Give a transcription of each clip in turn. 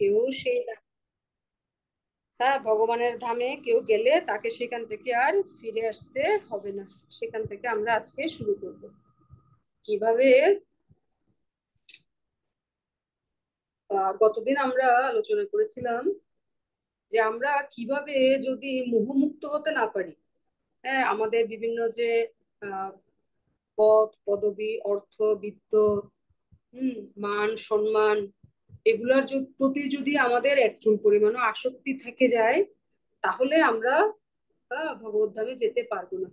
কেউ সেই, হ্যাঁ, ভগবানের ধামে কেউ গেলে তাকে সেখান থেকে আর ফিরে আসতে হবে না। সেখান থেকে আমরা আজকে শুরু করব কিভাবে। গতদিন আমরা আলোচনা করেছিলাম যে আমরা কিভাবে যদি মোহমুক্ত হতে না পারি, হ্যাঁ, আমাদের বিভিন্ন যে আহ পদ পদবি অর্থ বিত্ত, হুম, মান সম্মান, এগুলোর প্রতি যদি আমাদের একচুল পরিমাণও আসক্তি থেকে যায়, তাহলে আমরা ভগবত ধামে যেতে পারবো না।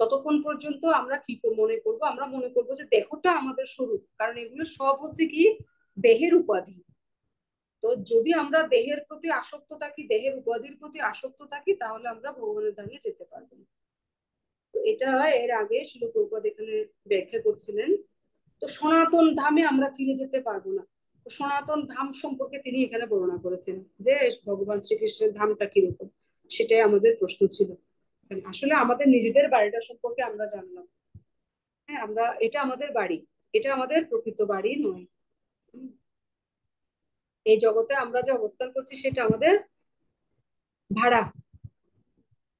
ততক্ষণ পর্যন্ত আমরা কি মনে করব, আমরা মনে করব যে দেহটা আমাদের স্বরূপ, কারণ এগুলো সব হচ্ছে কি দেহের উপাধি। তো যদি আমরা দেহের প্রতি আসক্ত থাকি, দেহের উপাধির প্রতি আসক্ত থাকি, তাহলে আমরা ভগবানের ধামে যেতে পারবো না। তো এটা এর আগে শিল প্রভুপাদ এখানে ব্যাখ্যা করছিলেন। তো সনাতন ধামে আমরা ফিরে যেতে পারবো না। তো সনাতন ধাম সম্পর্কে তিনি এখানে বর্ণনা করেছেন যে ভগবান শ্রীকৃষ্ণের ধামটা কিরকম, সেটাই আমাদের প্রশ্ন ছিল। আসলে আমাদের নিজেদের বাড়িটা সম্পর্কে আমরা জানলাম। হ্যাঁ, আমরা, এটা আমাদের বাড়ি, এটা আমাদের প্রকৃত বাড়ি নয়। উম, এই জগতে আমরা যে অবস্থান করছি সেটা আমাদের ভাড়া।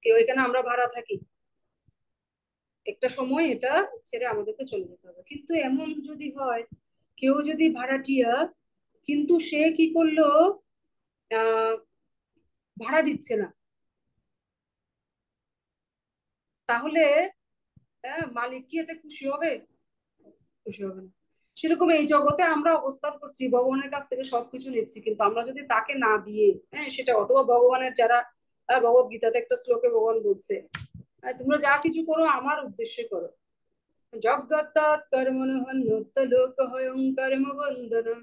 কেউ এখানে আমরা ভাড়া থাকি, একটা সময় এটা ছেড়ে আমাদেরকে চলে যেতে হবে। কিন্তু এমন যদি হয়, কেউ যদি ভাড়াটিয়া, কিন্তু সে কি করলো, আহ ভাড়া দিচ্ছে না, তাহলে মালিক কি এতে খুশি হবে? খুশি হবে না। সেরকম এই জগতে আমরা অবস্থান করছি, ভগবানের কাছ থেকে সবকিছু নিচ্ছি, কিন্তু আমরা যদি তাকে না দিয়ে, হ্যাঁ, সেটা অথবা ভগবানের যারা, ভগবত গীতাতে একটা শ্লোকে ভগবান বলছে, তোমরা যা কিছু করো আমার উদ্দেশ্যে করো, জগৎ কর্মণঃ লোক হয়ং কর্ম বন্ধন।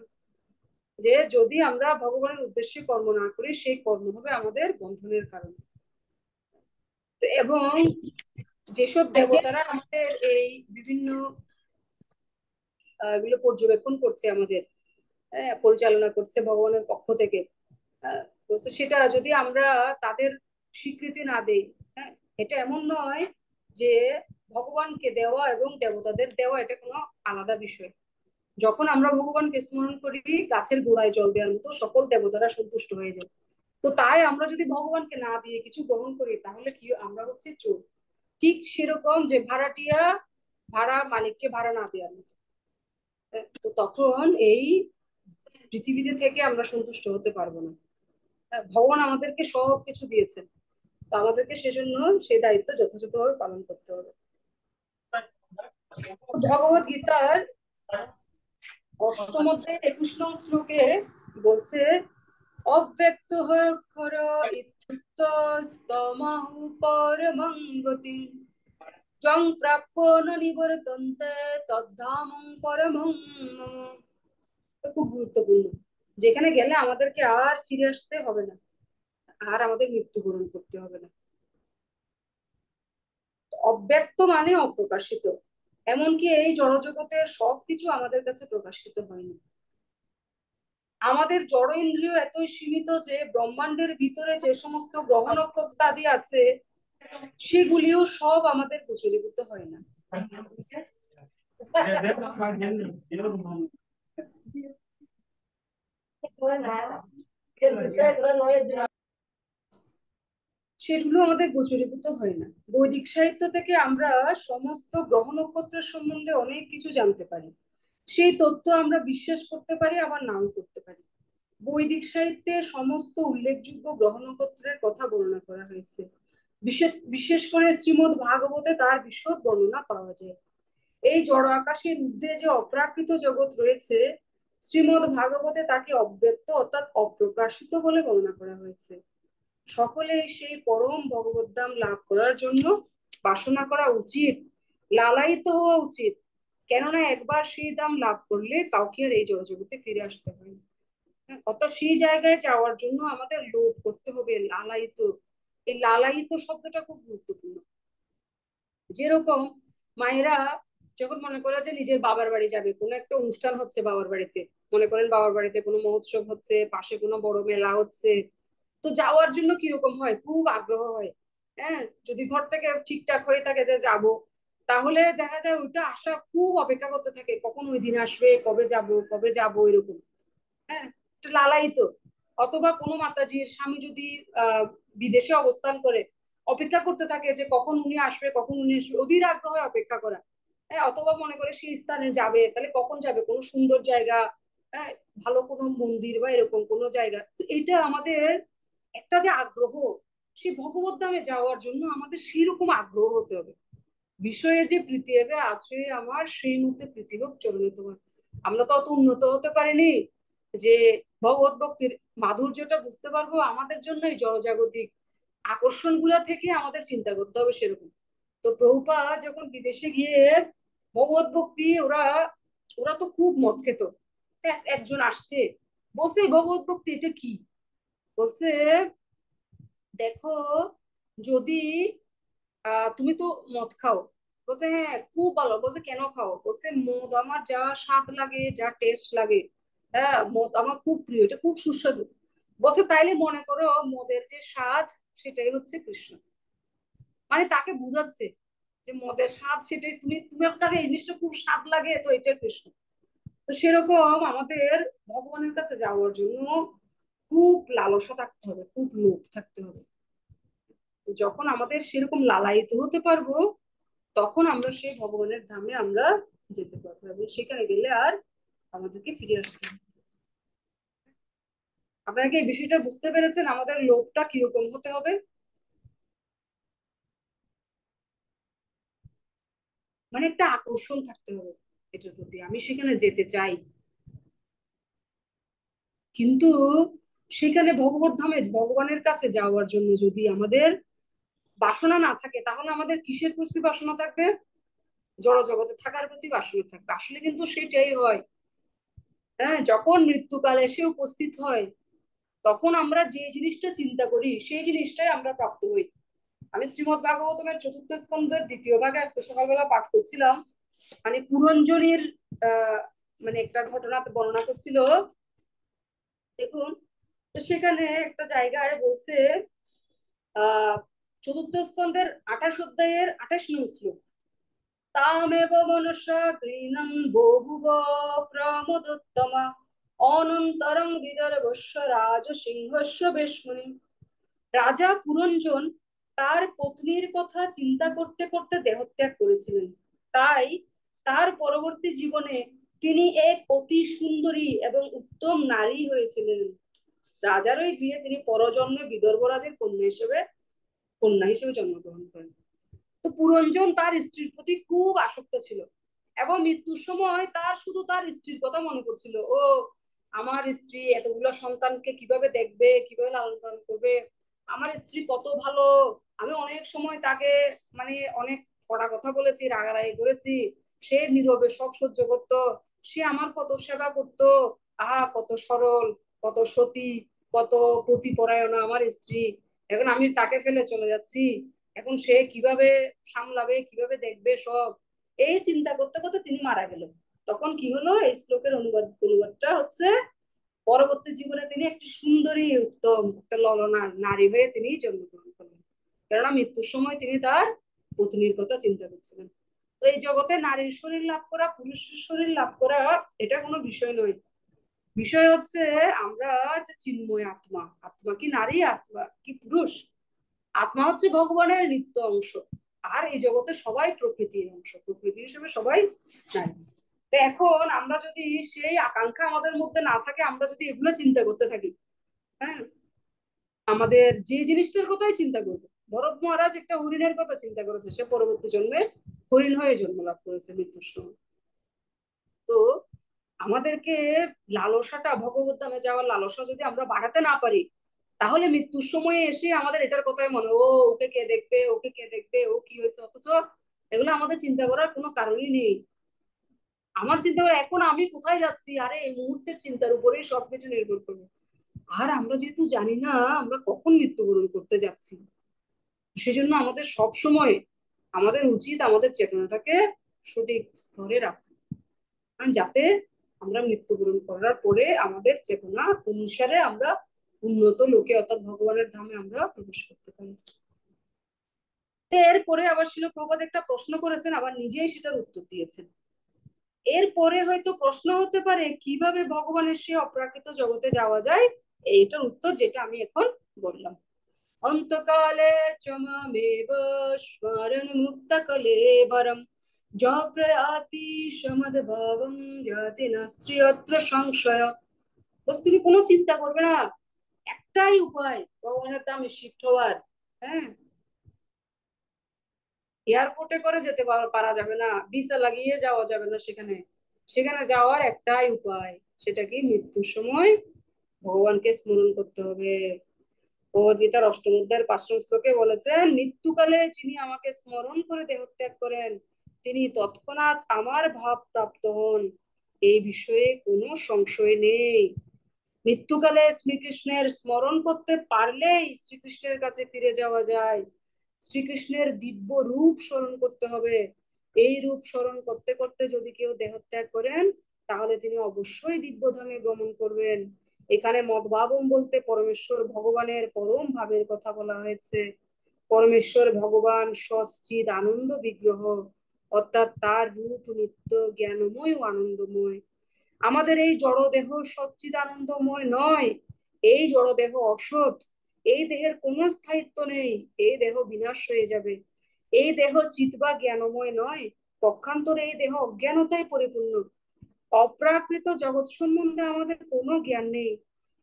যে যদি আমরা ভগবানের উদ্দেশ্যে কর্ম না করি, সেই কর্ম হবে আমাদের বন্ধনের কারণ। এবং যেসব দেবতারা আমাদের এই বিভিন্ন এগুলো পর্যবেক্ষণ করছে, আমাদের পরিচালনা করছে ভগবানের পক্ষ থেকে, বলছে সেটা যদি আমরা তাদের স্বীকৃতি না দেই, হ্যাঁ, এটা এমন নয় যে ভগবানকে দেওয়া এবং দেবতাদের দেওয়া এটা কোনো আলাদা বিষয়। যখন আমরা ভগবানকে স্মরণ করি, গাছের গোড়ায় জল দেওয়ার মতো সকল দেবতারা সন্তুষ্ট হয়ে যায়। তো তাই আমরা যদি ভগবানকে না দিয়ে কিছু গ্রহণ করি, তাহলে কি আমরা হচ্ছে চোর। ঠিক সেরকম যে ভাড়াটিয়া ভাড়া মালিককে ভাড়া না দেওয়ার মতো। তো তখন এই পৃথিবীতে থেকে আমরা সন্তুষ্ট হতে পারবো না। ভগবান আমাদেরকে সব কিছু দিয়েছেন, তো আমাদেরকে সেজন্য সেই দায়িত্ব যথাযথভাবে পালন করতে হবে। ভগবত গীতার অষ্টম অধ্যায়ের 21 নং শ্লোকে বলছে, অব্যক্ত হর ইত্যস্তমাহু পরমং গতিম জং প্রাপ্য ন নিবর্তন্তে তদ্ধামং পরমং মম। খুব গুরুত্বপূর্ণ, যেখানে গেলে আমাদেরকে আর ফিরে আসতে হবে না, আর আমাদের মৃত্যুবরণ করতে হবে না। অব্যক্ত মানে অপ্রকাশিত। এমনকি এই জড়জগতের সবকিছু আমাদের কাছে প্রকাশিত হয়নি। আমাদের জড় ইন্দ্রিয় এতই সীমিত যে ব্রহ্মাণ্ডের ভিতরে যে সমস্ত গ্রহ নক্ষত্র আদি আছে, সেগুলিও সব আমাদের গোচরীভূত হয় না। সেগুলো আমাদের গোচরীভূত হয় না। বৈদিক সাহিত্য থেকে আমরা সমস্ত গ্রহ নক্ষত্রের সম্বন্ধে অনেক কিছু জানতে পারি। সেই তথ্য আমরা বিশ্বাস করতে পারি, আবার নাও করতে পারি। বৈদিক সাহিত্যে সমস্ত উল্লেখযোগ্য গ্রহ নক্ষত্রের কথা বর্ণনা করা হয়েছে। বিশেষ বিশেষ করে শ্রীমদ্ ভাগবতে তার বিশদ বর্ণনা পাওয়া যায়। এই জড় আকাশের ঊর্ধ্বে যে অপ্রাকৃত জগৎ রয়েছে, শ্রীমদ্ ভাগবতে তাকে অব্যক্ত অর্থাৎ অপ্রকাশিত বলে বর্ণনা করা হয়েছে। সকলে সেই পরম ভগবত ধাম লাভ করার জন্য বাসনা করা উচিত, লালায়িত হওয়া উচিত। কেননা একবার সেই দাম লাভ করলে কাউকে আর এই জগতে ফিরে আসতে হয় না। অর্থাৎ সেই জায়গায় যাওয়ার জন্য আমাদের লোভ করতে হবে, লালায়িত। এই লালায়িত শব্দটা খুব গুরুত্বপূর্ণ। যেরকম মায়েরা যখন মনে করে যে নিজের বাবার বাড়ি যাবে, কোনো একটা অনুষ্ঠান হচ্ছে বাবার বাড়িতে, মনে করেন বাবার বাড়িতে কোনো মহোৎসব হচ্ছে, পাশে কোনো বড় মেলা হচ্ছে, তো যাওয়ার জন্য কিরকম হয়, খুব আগ্রহ হয়। হ্যাঁ, যদি ঘর থেকে ঠিকঠাক হয়ে থাকে যে যাব, তাহলে দেখা যায় ওইটা আশা খুব অপেক্ষা করতে থাকে, কখন ওই দিন আসবে, কবে যাব কবে যাব, এরকম। হ্যাঁ, একটু লালায়িত। অথবা কোনো মাতাজির স্বামী যদি বিদেশে অবস্থান করে, অপেক্ষা করতে থাকে যে কখন উনি আসবে, কখন উনি আসবে, অধীর আগ্রহে অপেক্ষা করা। হ্যাঁ, অথবা মনে করে সেই স্থানে যাবে, তাহলে কখন যাবে, কোনো সুন্দর জায়গা, হ্যাঁ, ভালো কোনো মন্দির বা এরকম কোনো জায়গা। তো এটা আমাদের একটা যে আগ্রহ, সেই ভগবত ধামে যাওয়ার জন্য আমাদের সেরকম আগ্রহ হতে হবে। বিষয়ে যে প্রীতি হবে আছে আমার, সেই মধ্যে প্রীতি হোক চলবে তোমার। আমরা তো অত উন্নত হতে পারিনি যে ভগবত ভক্তির মাধুর্যটা বুঝতে পারবো। আমাদের জন্য এই জড়জাগতিক আকর্ষণ গুলা থেকে আমাদের চিন্তা করতে হবে সেরকম। তো প্রভুপাদ যখন বিদেশে গিয়ে ভগবত ভক্তি, ওরা ওরা তো খুব মদ খেত। একজন আসছে, বলছে ভগবত ভক্তি এটা কি? বলছে দেখো, যদি তুমি তো মদ খাও। বলছে হ্যাঁ খুব ভালো। বলছে কেন খাও? বলছে মদ আমার যা স্বাদ লাগে, যা টেস্ট লাগে, হ্যাঁ মদ আমার খুব প্রিয়, এটা খুব সুস্বাদু। বলছে তাইলে মনে করো মদের যে স্বাদ, সেটাই হচ্ছে কৃষ্ণ। মানে তাকে বুঝাচ্ছে যে মদের স্বাদ সেটাই, তুমি তোমার কাছে এই জিনিসটা খুব স্বাদ লাগে, তো এটা কৃষ্ণ। তো সেরকম আমাদের ভগবানের কাছে যাওয়ার জন্য খুব লালসা থাকতে হবে, খুব লোভ থাকতে হবে। যখন আমাদের সেরকম লালায়িত হতে পারবো, তখন আমরা সেই ভগবানের ধামে আমরা যেতে পারবো, এবং সেখানে গেলে আর আমাদেরকে ফিরে আসতে হবে। আপনারা কি এই বিষয়টা বুঝতে পেরেছেন, আমাদের লোভটা কিরকম হতে হবে? মানে একটা আকর্ষণ থাকতে হবে এটার প্রতি, আমি সেখানে যেতে চাই। কিন্তু সেখানে ভগবত ধামে ভগবানের কাছে যাওয়ার জন্য যদি আমাদের বাসনা না থাকে, তাহলে আমাদের কিসের প্রতি বাসনা থাকবে? জড় জগতে থাকার প্রতি বাসনা থাকবে। আসলে কিন্তু সেটাই হয়। হ্যাঁ, যখন মৃত্যুকাল এসে উপস্থিত হয়, তখন আমরা যে জিনিসটা চিন্তা করি সেই জিনিসটাই আমরা প্রাপ্ত হই। আমি শ্রীমদ ভাগবতমের চতুর্থ স্কন্ধের দ্বিতীয় ভাগে আজকে সকালবেলা পাঠ করছিলাম। মানে পুরঞ্জনির আহ মানে একটা ঘটনা বর্ণনা করছিল। দেখুন, তো সেখানে একটা জায়গায় বলছে, আহ চতুর্থ স্কন্ধের 28 অধ্যায়ের 28 নং শ্লোক, তামেব মনুষ্য গৃহীণং বহুব প্রমোদোত্তমা অনন্তরং বিদর্ভস্য রাজসিংহস্য বেশ্মনি। রাজা পুরঞ্জন তার পত্নীর কথা চিন্তা করতে করতে দেহত্যাগ করেছিলেন। তাই তার পরবর্তী জীবনে তিনি এক অতি সুন্দরী এবং উত্তম নারী হয়েছিলেন। রাজার ওই গৃহে তিনি পরজন্মে বিদর্ভরাজের কন্যা হিসেবে জন্মগ্রহণ করেন। তো পুরঞ্জন তার স্ত্রীর প্রতি খুব আসক্ত ছিল, এবং মৃত্যুর সময় তার শুধু তার স্ত্রীর কথা মনে পড়ছিল। ও আমার স্ত্রী এতগুলো সন্তানকে কিভাবে দেখবে, কিভাবে লালন পালন করবে, আমার স্ত্রী কত ভালো। আমি অনেক সময় তাকে মানে অনেক কড়া কথা বলেছি, রাগারাগি করেছি, সে নীরবে সব সহ্য করতো। সে আমার কত সেবা করতো। আহা কত সরল, কত সতী, কত পতিপরায়ণা আমার স্ত্রী। এখন আমি তাকে ফেলে চলে যাচ্ছি, এখন সে কিভাবে সামলাবে, কিভাবে দেখবে সব, এই চিন্তা করতে করতে তিনি মারা গেলেন। তখন কি হলো, এই শ্লোকের অনুবাদটা হচ্ছে, পরবর্তী জীবনে তিনি একটি সুন্দরী উত্তম একটা ললনা নারী হয়ে তিনি জন্মগ্রহণ করলেন। কেননা মৃত্যুর সময় তিনি তার পত্নীর কথা চিন্তা করছিলেন। তো এই জগতে নারীর শরীর লাভ করা, পুরুষের শরীর লাভ করা, এটা কোনো বিষয় নয়। বিষয় হচ্ছে আমরা যে চিন্ময় আত্মা, আত্মা কি নারী, আত্মা কি পুরুষ? আত্মা হচ্ছে ভগবানের নিত্য অংশ। আর এই জগতে সবাই প্রকৃতির অংশ, প্রকৃতি হিসেবে সবাই নাই। তো এখন আমরা যদি সেই আকাঙ্ক্ষা আমাদের মধ্যে না থাকে, আমরা যদি এগুলো চিন্তা করতে থাকি, হ্যাঁ, আমাদের যে জিনিসটার কথাই চিন্তা করবো, ভরত মহারাজ একটা হরিণের কথা চিন্তা করেছে, সে পরবর্তী জন্মে হরিণ হয়ে জন্ম লাভ করেছে মৃত্যুর সময়। তো আমাদেরকে লালসাটা, ভগবত ধামে যাওয়ার লালসা যদি আমরা বাড়াতে না পারি, তাহলে মৃত্যুর সময়ে এসে আমাদের এটার কথাই মনে, ও ওকে কে দেখবে, ওকে কে দেখবে, ও কি হয়েছে, অথচ এগুলো আমাদের চিন্তা করার কোনো কারণই নেই। আমার চিন্তা করা এখন আমি কোথায় যাচ্ছি, আরে এই মুহূর্তের চিন্তার উপরেই সবকিছু নির্ভর করবে। আর আমরা যেহেতু জানি না আমরা কখন মৃত্যুবরণ করতে যাচ্ছি, সেজন্য আমাদের সব সময় আমাদের উচিত আমাদের চেতনাটাকে সঠিক স্তরে রাখা, যাতে আমরা মৃত্যুবরণ করার পরে আমাদের চেতনা অনুসারে আমরা উন্নত লোকে অর্থাৎ ভগবানের ধামে আমরা প্রবেশ করতে পারি। এরপরে আবার শিল প্রভুপাদ একটা প্রশ্ন করেছেন, আবার নিজেই সেটার উত্তর দিয়েছেন। এরপরে হয়তো প্রশ্ন হতে পারে কিভাবে ভগবানের সে অপ্রাকৃত জগতে যাওয়া যায়, এইটার উত্তর যেটা আমি এখন বললাম। অন্তকালে চ মামেব স্মরণ মুক্ত কলেবরম জপ্রয়াতি সমদ্ভাবম জাতি নাস্তি অত্র সংশয়। বস তুমি কোনো চিন্তা করবে না, একটাই উপায় ভগবানের ধামে শিফট হওয়ার। হ্যাঁ, এয়ারপোর্টে করে যেতে পারা যাবে না, ভিসা লাগিয়ে যাওয়া যাবে না সেখানে। সেখানে যাওয়ার একটাই উপায়, সেটা কি মৃত্যুর সময় ভগবানকে স্মরণ করতে হবে। ভগবদ্গীতার অষ্টম অধ্যায়ের ৫ম শ্লোকে বলেছেন, মৃত্যুকালে যিনি আমাকে স্মরণ করে দেহত্যাগ করেন তিনি তৎক্ষণাৎ আমার ভাব প্রাপ্ত হন, এই বিষয়ে কোনো সংশয় নেই। মৃত্যুকালে শ্রীকৃষ্ণের স্মরণ করতে পারলেই শ্রীকৃষ্ণের কাছে ফিরে যাওয়া যায়। শ্রীকৃষ্ণের দিব্য রূপ স্মরণ করতে হবে। এই রূপ স্মরণ করতে করতে যদি কেউ দেহত্যাগ করেন তাহলে তিনি অবশ্যই দিব্যধামে গমন করবেন। এখানে মদভাবম বলতে পরমেশ্বর ভগবানের পরম ভাবের কথা বলা হয়েছে। পরমেশ্বর ভগবান সচ্চিদ আনন্দ বিগ্রহ, অর্থাৎ তার রূপ নিত্য জ্ঞানময় ও আনন্দময়। আমাদের এই জড় দেহ সচ্চিদানন্দময় নয়, এই জড় দেহ অসৎ। এই দেহের কোনো স্থায়িত্ব নেই, এই দেহ বিনাশ হয়ে যাবে। এই দেহ চিৎ বা জ্ঞানময় নয়, পক্ষান্তরে এই দেহ অজ্ঞানতায় পরিপূর্ণ। অপ্রাকৃত জগৎ সম্বন্ধে আমাদের কোনো জ্ঞান নেই।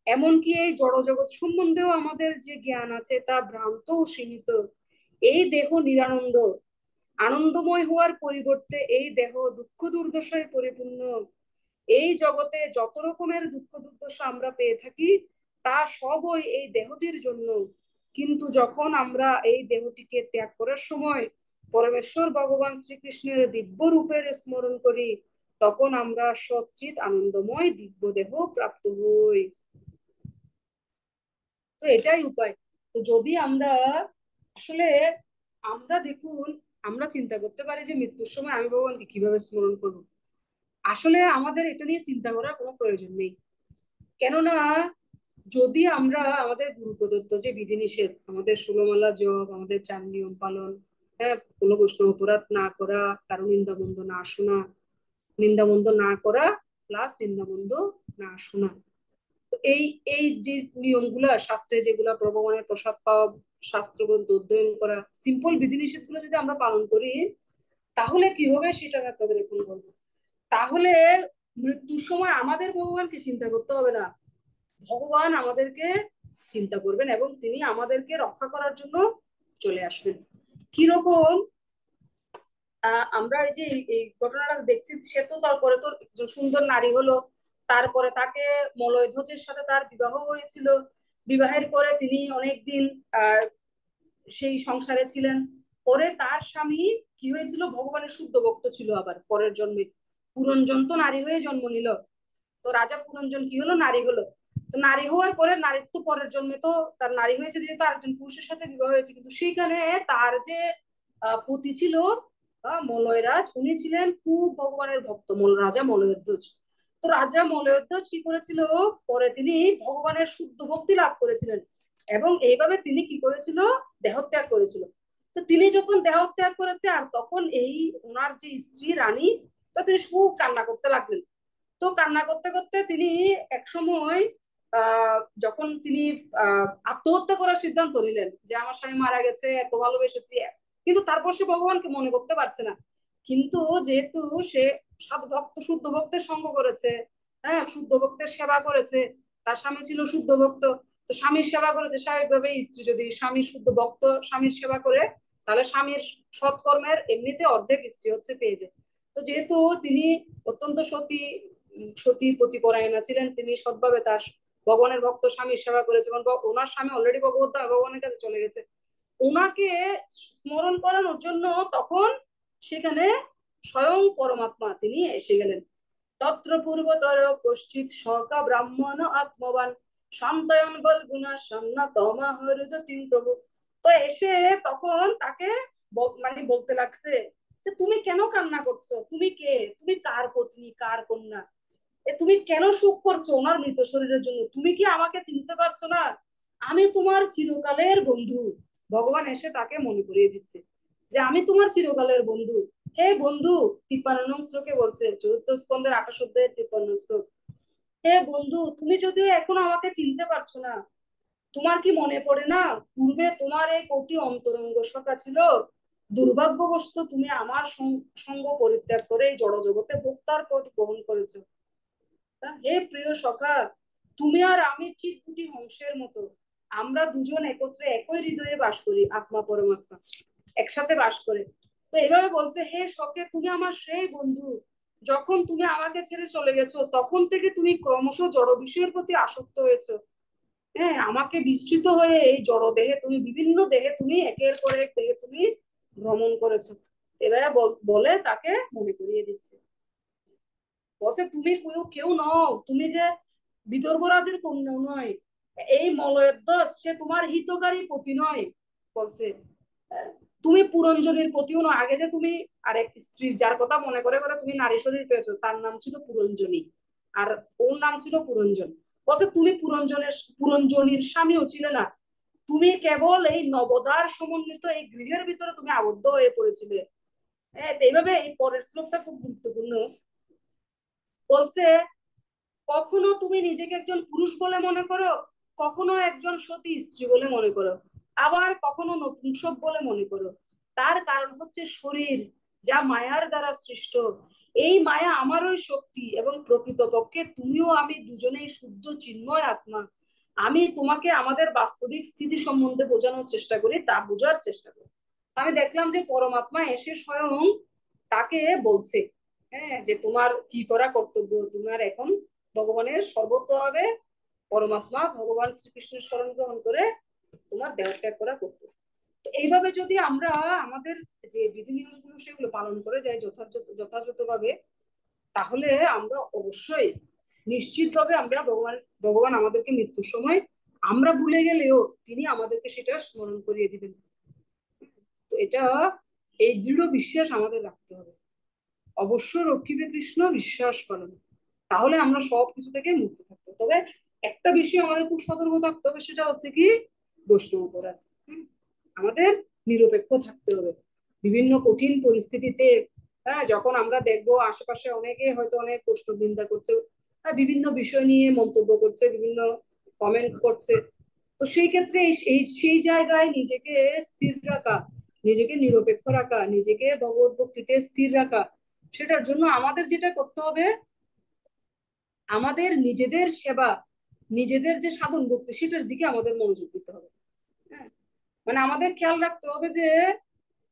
এমনকি এই জড় জগৎ সম্বন্ধেও আমাদের যে জ্ঞান আছে তা ভ্রান্ত ও সীমিত। এই দেহ নিরানন্দ, আনন্দময় হওয়ার পরিবর্তে এই দেহ দুঃখ দুর্দশায় পরিপূর্ণ। এই জগতে যত রকমের দুঃখ দুর্দশা আমরা পেয়ে থাকি তা সবই এই দেহটির জন্য। কিন্তু যখন আমরা এই দেহটিকে ত্যাগ করার সময় পরমেশ্বর ভগবান শ্রীকৃষ্ণের দিব্য রূপের স্মরণ করি, তখন আমরা সচ্চিত আনন্দময় দিব্য দেহ প্রাপ্ত হই। তো এটাই উপায়। তো যদি আমরা আসলে, আমরা দেখুন, আমরা চিন্তা করতে পারি যে মৃত্যুর সময় আমি ভগবানকে কিভাবে স্মরণ করবো। আসলে আমাদের এটা নিয়ে চিন্তা করার কোনো প্রয়োজন নেই। কেননা যদি আমরা আমাদের গুরু প্রদত্ত যে বিধিনিষেধ, আমাদের ষোলমালা জপ, আমাদের 4 নিয়ম পালন, হ্যাঁ, কোনো বৈষ্ণব অপরাধ না করা, কারো নিন্দামন্দ না শোনা, নিন্দামন্দ না করা প্লাস নিন্দামন্দ না শোনা, তো এই এই যে নিয়মগুলা শাস্ত্রে যেগুলা ভগবানের প্রসাদ পাওয়া, শাস্ত্রগ্রন্থ অধ্যয়ন করা, সিম্পল বিধিনিষেধ গুলো যদি আমরা পালন করি তাহলে কি হবে সেটা আমি আপনাদের এখন বলবো। তাহলে মৃত্যুর সময় আমাদের ভগবানকে চিন্তা করতে হবে না, ভগবান আমাদেরকে চিন্তা করবেন এবং তিনি আমাদেরকে রক্ষা করার জন্য চলে আসবেন। কিরকম, আমরা এই যে এই ঘটনাটা দেখছি, সে তো তারপরে তো একজন সুন্দর নারী হলো, তারপরে তাকে মলয়ধ্বজের সাথে তার বিবাহ হয়েছিল। বিবাহের পরে তিনি অনেকদিন আহ সেই সংসারে ছিলেন। পরে তার স্বামী কি হয়েছিল, ভগবানের শুদ্ধ ভক্ত ছিল, আবার পরের জন্মে পুরঞ্জন তো নারী হয়ে জন্ম নিল। তো রাজা পুরঞ্জন কি হলো, নারী হলো। তো নারী হওয়ার পরে নারীর তো পরের জন্মে তো তার নারী হয়েছে, যেহেতু আরেকজন পুরুষের সাথে বিবাহ হয়েছে, কিন্তু সেইখানে তার যে পতি ছিল মলয়রাজ, উনি ছিলেন খুব ভগবানের ভক্ত, রাজা মলয়ধ্বজ। তো রাজা মলয়ধ্বজ কি করেছিল, পরে তিনি ভগবানের শুদ্ধ ভক্তি লাভ করেছিলেন এবং এইভাবে তিনি কি করেছিল, দেহত্যাগ করেছিল। তো তিনি যখন দেহত্যাগ করেছে আর তখন এই ওনার যে স্ত্রী রানী, তো তিনি খুব কান্না করতে লাগলেন। তো কান্না করতে করতে তিনি এক সময় যখন তিনি আত্মহত্যা করার সিদ্ধান্ত নিলেন, যে আমার স্বামী মারা গেছে, এত ভালোবেসেছি, কিন্তু তারপর সে ভগবানকে মনে করতে পারছে না। কিন্তু যেহেতু সে সাধু ভক্ত শুদ্ধ ভক্তের সঙ্গ করেছে, হ্যাঁ, শুদ্ধ ভক্তের সেবা করেছে, তার স্বামী ছিল শুদ্ধ ভক্ত, তো স্বামীর সেবা করেছে, স্বাভাবিকভাবে স্ত্রী যদি স্বামীর শুদ্ধ ভক্ত স্বামীর সেবা করে তাহলে স্বামীর সৎকর্মের এমনিতে অর্ধেক স্ত্রী হচ্ছে পেয়ে যায়। তো যেহেতু তিনি অত্যন্ত সতী, সতী পতিপরায়ণা ছিলেন, তিনি সৎভাবে তার ভগবানের ভক্ত স্বামীর সেবা করেছে এবং ওনার স্বামী অলরেডি ভগবানের কাছে চলে গেছে। ওনাকে স্মরণ করানোর জন্য তখন সেখানে স্বয়ং পরমাত্মা তিনি এসে গেলেন। তত্র পূর্বতর কশ্চিৎ শকা ব্রাহ্মণ আত্মবান সন্তয়ন বল গুণা সান্না তমা হৃদতিম প্রভু। তো এসে তখন তাকে মানে বলতে লাগছে যে তুমি কেন কান্না করছো, তুমি কে, তুমি কার পত্নী, কার কন্যা, তুমি কেন শোক করছো ওনার মৃত শরীরের জন্য, তুমি কি আমাকে চিনতে পারছো না, আমি তোমার চিরকালের বন্ধু। ভগবান এসে তাকে মনে করিয়ে দিচ্ছে যে আমি তোমার চিরকালের বন্ধু। হে বন্ধু, 53 নং শ্লোকে বলছে, 4th স্কন্ধের 28 অধ্যায়ের 53 শ্লোক, হে বন্ধু, তুমি যদিও এখনো আমাকে চিনতে পারছো না, তোমার কি মনে পড়ে না পূর্বে তোমার এক অতি অন্তরঙ্গ সখা ছিল? দুর্ভাগ্যবশত তুমি আমার সঙ্গ পরিত্যাগ করে এই জড় জগতে ভোক্তার পথ গ্রহণ করেছো। হে প্রিয় সখা, তুমি আর আমি ঠিক দুটি হংসের মতো। আমরা দুজন একত্রে একই হৃদয়ে বাস করি, আত্মা পরমাত্মা একসাথে বাস করে। তো এইভাবে বলছে, হে সখে, তুমি আমার সেই বন্ধু। যখন তুমি আমাকে ছেড়ে চলে গেছো তখন থেকে তুমি ক্রমশ জড় বিষয়ের প্রতি আসক্ত হয়েছো। হ্যাঁ, আমাকে বিস্তৃত হয়ে এই জড় দেহে তুমি বিভিন্ন দেহে তুমি একের পর এক দেহে তুমি ভ্রমণ করেছো। এবারে বলে তাকে মনে করিয়ে দিচ্ছে, বলছে তুমি কেউ কেউ নও, তুমি যে বিদর্ভ রাজের কন্যা নয়, এই মলয়ধ্বজ সে তোমার হিতকারী পতি নয়। বলছে আহ, তুমি পুরঞ্জনীর পতিও নয়। আগে যে তুমি আরেক স্ত্রীর যার কথা মনে করে করে তুমি নারী শরীর পেয়েছো, তার নাম ছিল পুরঞ্জনী, আর ওর নাম ছিল পুরঞ্জন। বলছে তুমি পুরঞ্জনীর স্বামীও ছিলে না, তুমি কেবল এই নবদার সমন্বিত এই গৃহের ভিতরে তুমি আবদ্ধ হয়ে পড়েছিলে। হ্যাঁ, এইভাবে এই পরের শ্লোকটা খুব গুরুত্বপূর্ণ। বলছে, কখনো তুমি নিজেকে একজন পুরুষ বলে মনে করো, কখনো একজন সতী স্ত্রী বলে মনে করো, আবার কখনো নপুংসক বলে মনে করো। তার কারণ হচ্ছে শরীর, যা মায়ার দ্বারা সৃষ্ট। এই মায়া আমারই শক্তি, এবং প্রকৃতপক্ষে তুমিও আমি দুজনেই শুদ্ধ চিন্ময় আত্মা। আমি তোমাকে আমাদের বাস্তবিক স্থিতি সম্বন্ধে বোঝানোর চেষ্টা করি, তা বোঝার চেষ্টা করি। আমি দেখলাম যে পরমাত্মা এসে স্বয়ং তাকে বলছে, হ্যাঁ, যে তোমার কি করা কর্তব্য, তোমার এখন ভগবানের সর্বতভাবে পরমাত্মা ভগবান শ্রীকৃষ্ণের শরণ গ্রহণ করে তোমার দেহ ত্যাগ করা কর্তব্য। তো এইভাবে যদি আমরা আমাদের যে বিধি নিয়মগুলো সেগুলো পালন করে যাই যথাযথভাবে, তাহলে আমরা অবশ্যই নিশ্চিতভাবে আমরা ভগবান ভগবান আমাদেরকে মৃত্যুর সময় আমরা ভুলে গেলেও তিনি আমাদেরকে সেটা স্মরণ করিয়ে দিবেন। তো এটা, এই দৃঢ় বিশ্বাস আমাদের রাখতে হবে। অবশ্য রক্ষিবে কৃষ্ণ বিশ্বাস করেন, তাহলে আমরা সব কিছু থেকে মুক্ত থাকবো। তবে একটা বিষয় আমাদের খুব সতর্ক থাকতে হবে, সেটা হচ্ছে কি, বৈষ্ণব অপরাধ। আমাদের নিরপেক্ষ থাকতে হবে বিভিন্ন কঠিন পরিস্থিতিতে। হ্যাঁ, যখন আমরা দেখবো আশেপাশে অনেকে হয়তো অনেক কষ্ট নিন্দা করছে, বিভিন্ন বিষয় নিয়ে মন্তব্য করছে, বিভিন্ন কমেন্ট করছে, তো সেই ক্ষেত্রে সেই জায়গায় নিজেকে স্থির রাখা, নিজেকে নিরপেক্ষ রাখা, নিজেকে ভগবত ভক্তিতে স্থির রাখা, সেটার জন্য আমাদের যেটা করতে হবে, আমাদের নিজেদের সেবা, নিজেদের যে সাধন ভক্তি সেটার দিকে আমাদের মনোযোগ দিতে হবে। হ্যাঁ, মানে আমাদের খেয়াল রাখতে হবে যে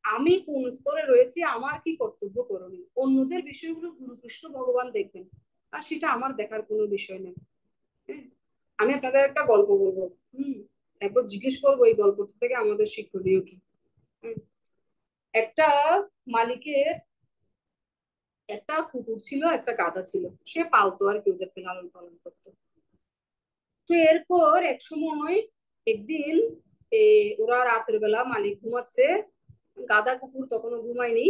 আমি কোন স্তরে রয়েছি, আমার কি কর্তব্য করণীয়, অন্যদের বিষয়গুলো গুরু কৃষ্ণ ভগবান দেখবেন, আর সেটা আমার দেখার কোনো বিষয় নেই। হ্যাঁ, আমি আপনাদের একটা গল্প বলবো। হুম, একবার জিজ্ঞেস করবো এই গল্পটা থেকে আমাদের শিক্ষণীয় কি। হুম, একটা মালিকের একটা কুকুর ছিল, একটা গাধা ছিল, সে পালতো আর কি, ওদেরকে লালন পালন করতো। তো এরপর এক সময় একদিন ওরা রাতের বেলা মালিক ঘুমাচ্ছে, গাধা কুকুর তখনও ঘুমায়নি।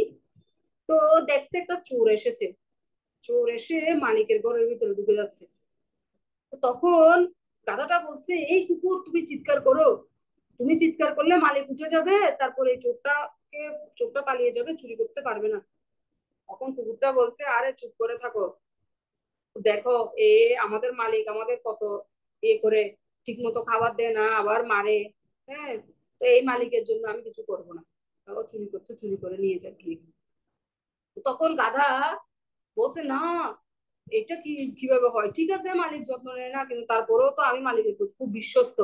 তো দেখছে একটা চোর এসেছে, চোর এসে মালিকের ঘরের ভিতরে ঢুকে যাচ্ছে। তো তখন গাধাটা বলছে, এই কুকুর তুমি চিৎকার করো, তুমি চিৎকার করলে মালিক উঠে যাবে, তারপর এই চোরটা পালিয়ে যাবে, চুরি করতে পারবে না। তখন কুকুরটা বলছে, আরে চুপ করে থাকো, দেখো এ আমাদের মালিক আমাদের কত করে, ঠিক মতো খাবার দেয় না, আবার মারে। হ্যাঁ, তো এই মালিকের জন্য আমি কিছু করবো না, ও চুরি করছে, চুরি করে নিয়ে যাক গিয়ে। তখন গাধা বলছে, না, এটা কিভাবে হয়, ঠিক আছে মালিক যত্ন নেয় না, কিন্তু তারপরেও তো আমি মালিকের প্রতি খুব বিশ্বস্ত,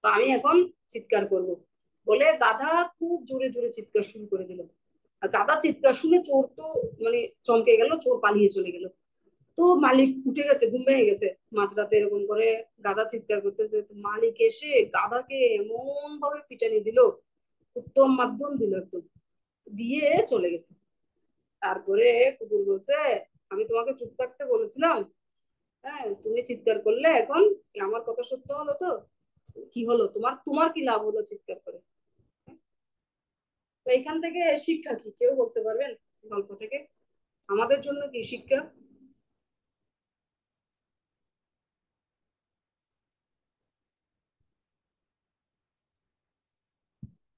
তো আমি এখন চিৎকার করব। বলে গাধা খুব জোরে জোরে চিৎকার শুরু করে দিল। আর গাধা চিৎকার শুনে চোর তো মানে চমকে গেল, চোর পালিয়ে চলে গেল। তো মালিক উঠে গেছে, ঘুম ভেঙে গেছে মাঝরাতে, এরকম করে গাধা চিৎকার করতেছে। তো মালিক এসে গাধাকে এমন ভাবে পিটানি দিল, উত্তম মাধ্যম দিল একদম, দিয়ে চলে গেছে। তারপরে কুকুর বলছে, আমি তোমাকে চুপ থাকতে বলেছিলাম, হ্যাঁ, তুমি চিৎকার করলে, এখন আমার কথা সত্য হলো তো, কি হলো, তোমার তোমার কি লাভ হলো চিৎকার করে? তো এখান থেকে শিক্ষা কি কেউ বলতে পারবেন গল্প থেকে? আমাদের জন্য কি শিক্ষা?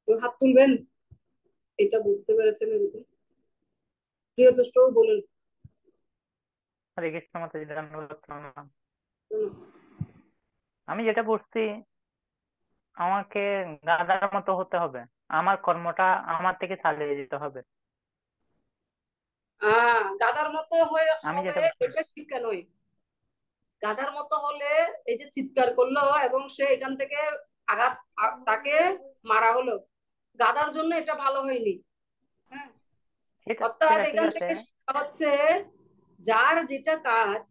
কেউ হাত তুলবেন, এটা বুঝতে পেরেছেন এরকম? প্রিয় দুষ্ট বলুন। হরে কৃষ্ণ মাতাজি, ধন্যবাদ প্রণাম। শোনো, আমি যেটা বুঝছি, আমাকে গাধার মতো হতে হবে, আমার কর্মটা আমার থেকে চালিয়ে যেতে হবে। গাধার মতো হয়ে আমি হবে যেটা বুঝছি। এটা শিক্ষা নয়। গাধার মতো হলে এই যে চিৎকার করলো এবং সে এখান থেকে আঘাত, তাকে মারা হলো, গাধার জন্য এটা ভালো হয়নি। হ্যাঁ, সেটা অর্থাৎ সেটা ঠিক এখান আছে। থেকে শিক্ষা হচ্ছে, যার যেটা কাজ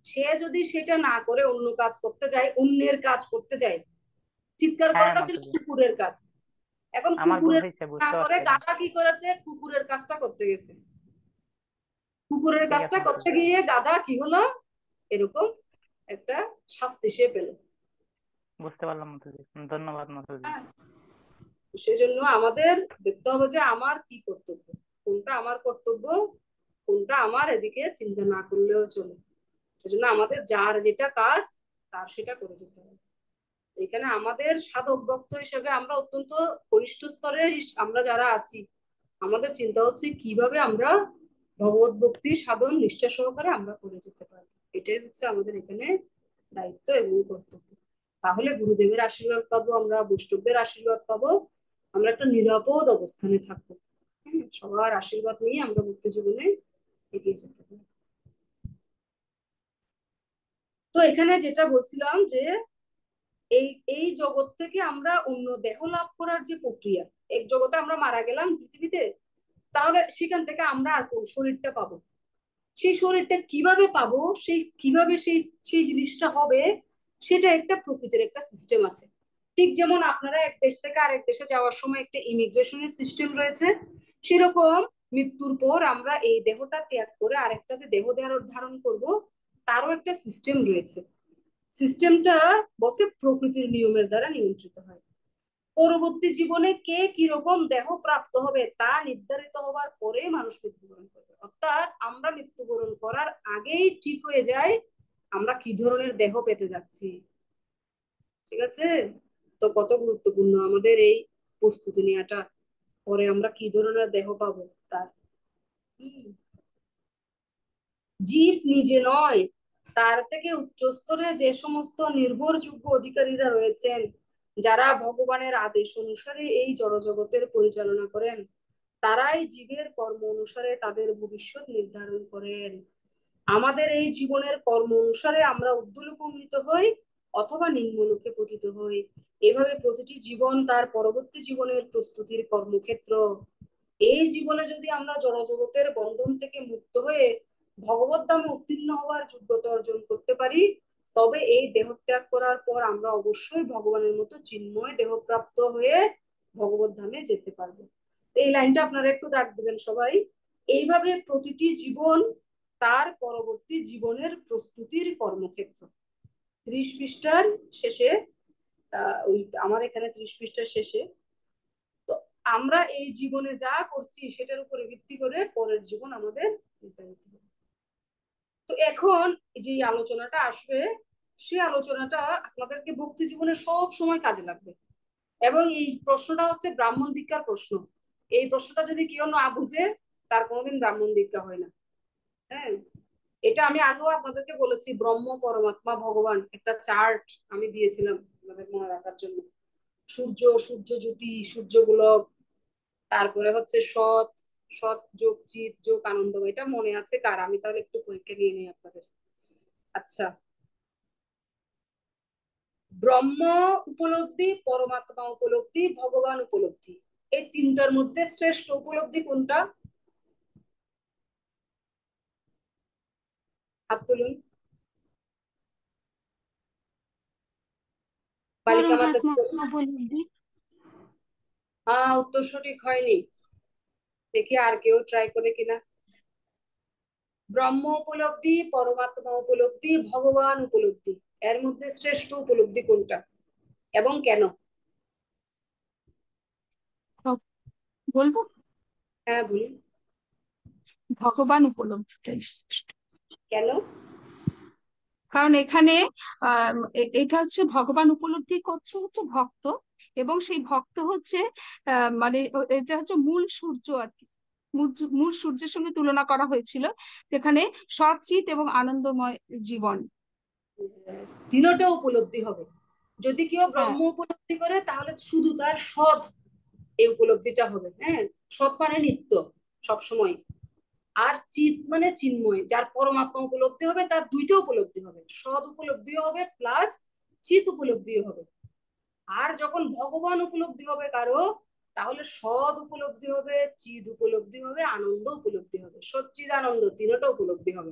সে যদি সেটা না করে অন্য কাজ করতে যায়, অন্যের কাজ করতে যায়, চিৎকার হ্যাঁ করাটা ছিল মাতুজি, কুকুরের কাজ। এখন আমার ভুল কুকুরের হয়েছে, না বুঝতে করে পারছি এবার। গাধা কি করেছে, কুকুরের কাজটা করতে গেছে। কুকুরের ঠিক আছে কাজটা করতে মাতুজি। গিয়ে গাধা কি হলো, এরকম একটা শাস্তি সে পেল। বুঝতে পারলাম মাতুজি। ধন্যবাদ মাতুজি। হ্যাঁ, সেজন্য আমাদের দেখতে হবে যে আমার কি কর্তব্য, কোনটা আমার কর্তব্য, কোনটা আমার, এদিকে চিন্তা না করলেও চলে। সেজন্য আমাদের যার যেটা কাজ তার সেটা করে যেতে হবে। এখানে আমাদের সাধক ভক্ত হিসেবে আমরা অত্যন্ত কনিষ্ঠ স্তরের আমরা যারা আছি, আমাদের চিন্তা হচ্ছে কিভাবে আমরা ভগবত ভক্তি সাধন নিষ্ঠা সহকারে আমরা করে যেতে পারি। এটাই হচ্ছে আমাদের এখানে দায়িত্ব এবং কর্তব্য। তাহলে গুরুদেবের আশীর্বাদ পাবো, আমরা বৈষ্ণবদের আশীর্বাদ পাবো, আমরা একটা নিরাপদ অবস্থানে থাকবো। হ্যাঁ, সবার আশীর্বাদ নিয়ে আমরা ভক্তি জীবনে এগিয়ে যেতে পারি। তো এখানে যেটা বলছিলাম যে এই এই জগৎ থেকে আমরা অন্য দেহ লাভ করার যে প্রক্রিয়া, এক জগতে আমরা মারা গেলাম পৃথিবীতে, তাহলে সেখান থেকে আমরা আর কোন শরীরটা পাবো, সেই শরীরটা কিভাবে পাবো, সেই কিভাবে সেই সেই জিনিসটা হবে, সেটা একটা প্রকৃতির একটা সিস্টেম আছে। ঠিক যেমন আপনারা এক দেশ থেকে আরেক দেশে যাওয়ার সময় একটা ইমিগ্রেশনের সিস্টেম রয়েছে, সেরকম মৃত্যুর পর আমরা এই দেহটা ত্যাগ করে আরেকটা যে দেহ ধারণ করব, তারও একটা সিস্টেম রয়েছে। সিস্টেমটা বলছে প্রকৃতির নিয়মের দ্বারা নিয়ন্ত্রিত হয়। পরবর্তী জীবনে কে কিরকম দেহ প্রাপ্ত হবে তা নির্ধারিত হবার পরে মানুষ মৃত্যুবরণ করবে। অর্থাৎ আমরা মৃত্যুবরণ করার আগেই ঠিক হয়ে যায় আমরা কি ধরনের দেহ পেতে যাচ্ছি। ঠিক আছে, তো কত গুরুত্বপূর্ণ আমাদের এই প্রস্তুতি নেওয়াটা, পরে আমরা কি ধরনের দেহ পাবো তার। হুম। জীব নিজে নয়, তার থেকে উচ্চ স্তরে যে সমস্ত নির্ভরযোগ্য অধিকারীরা রয়েছেন, যারা ভগবানের আদেশ অনুসারে এই জড়জগতের পরিচালনা করেন, তারাই জীবের কর্ম অনুসারে তাদের ভবিষ্যৎ নির্ধারণ করেন। আমাদের এই জীবনের কর্ম অনুসারে আমরা ঊর্ধ্বলোকে উন্নীত হই অথবা নিম্নলোকে পতিত হই। এভাবে প্রতিটি জীবন তার পরবর্তী জীবনের প্রস্তুতির কর্মক্ষেত্র। এই জীবনে যদি আমরা জড়জগতের বন্ধন থেকে মুক্ত হয়ে ভগবত ধামে উত্তীর্ণ হওয়ার যোগ্যতা অর্জন করতে পারি, তবে এই দেহ ত্যাগ করার পর আমরা অবশ্যই ভগবানের মতো চিন্ময় দেহপ্রাপ্ত হয়ে ভগবত ধামে যেতে পারবো। এই লাইনটা আপনারা একটু দাগ দিবেন সবাই। এইভাবে প্রতিটি জীবন তার পরবর্তী জীবনের প্রস্তুতির কর্মক্ষেত্র। 30 পৃষ্ঠার শেষে, ওই আমার এখানে 30 পৃষ্ঠার শেষে, তো আমরা এই জীবনে যা করছি সেটার উপরে ভিত্তি করে পরের জীবন আমাদের নির্ধারিত হবে। তো এখন যে আলোচনাটা আসবে, সেই আলোচনাটা আপনাদেরকে ভক্তি জীবনে সব সময় কাজে লাগবে। এবং এই প্রশ্নটা হচ্ছে ব্রাহ্মণ দীক্ষার প্রশ্ন। এই প্রশ্নটা যদি কেউ না বুঝে, তার কোনোদিন ব্রাহ্মণ দীক্ষা হয় না। হ্যাঁ, এটা আমি আগেও আপনাদেরকে বলেছি, ব্রহ্ম পরমাত্মা ভগবান একটা চার্ট আমি দিয়েছিলাম আপনাদের মনে রাখার জন্য। সূর্য, সূর্য জ্যোতি, সূর্য গোলক, তারপরে হচ্ছে সৎ, সৎ যোগ চিত যোগ আনন্দময়। এটা মনে আছে কার? আমি তাহলে একটু পরীক্ষা নিয়ে নিই আপনাদের। আচ্ছা, ব্রহ্ম উপলব্ধি, পরমাত্মা উপলব্ধি, ভগবান উপলব্ধি, এই তিনটার মধ্যে শ্রেষ্ঠ উপলব্ধি কোনটা? হাত তুলুন। বালিকা মাতা। পরমাত্মা উপলব্ধি। উত্তর সঠিক হয়নি। দেখি আর কেউ ট্রাই করে কিনা। ব্রহ্ম উপলব্ধি, পরমাত্মা উপলব্ধি, ভগবান উপলব্ধি, এর মধ্যে শ্রেষ্ঠ উপলব্ধি কোনটা এবং কেন? সব বলবো। হ্যাঁ বলুন। ভগবান উপলব্ধিটাই শ্রেষ্ঠ। কেন? কারণ এখানে এটা হচ্ছে ভগবান উপলব্ধি করছে হচ্ছে ভক্ত, এবং সেই ভক্ত হচ্ছে মানে এটা হচ্ছে মূল সূর্য আর কি। মূল সূর্যের সঙ্গে তুলনা করা হয়েছিল, যেখানে সৎচিত এবং আনন্দময় জীবন। তিনটা উপলব্ধি হবে। যদি কেউ হ্যাঁ, ব্রহ্ম উপলব্ধি করে তাহলে শুধু তার সৎ এই উপলব্ধিটা হবে। হ্যাঁ, সৎ মানে নিত্য, সবসময়। আর চিত মানে চিন্ময়, যার পরমাত্মা উপলব্ধি হবে তার দুইটা উপলব্ধি হবে, সৎ উপলব্ধিও হবে প্লাস চিত উপলব্ধিও হবে। আর যখন ভগবান উপলব্ধি হবে কারো, তাহলে সৎ উপলব্ধি হবে, চিদ উপলব্ধি হবে, আনন্দ উপলব্ধি হবে, সচ্চিদ আনন্দ তিনটা উপলব্ধি হবে।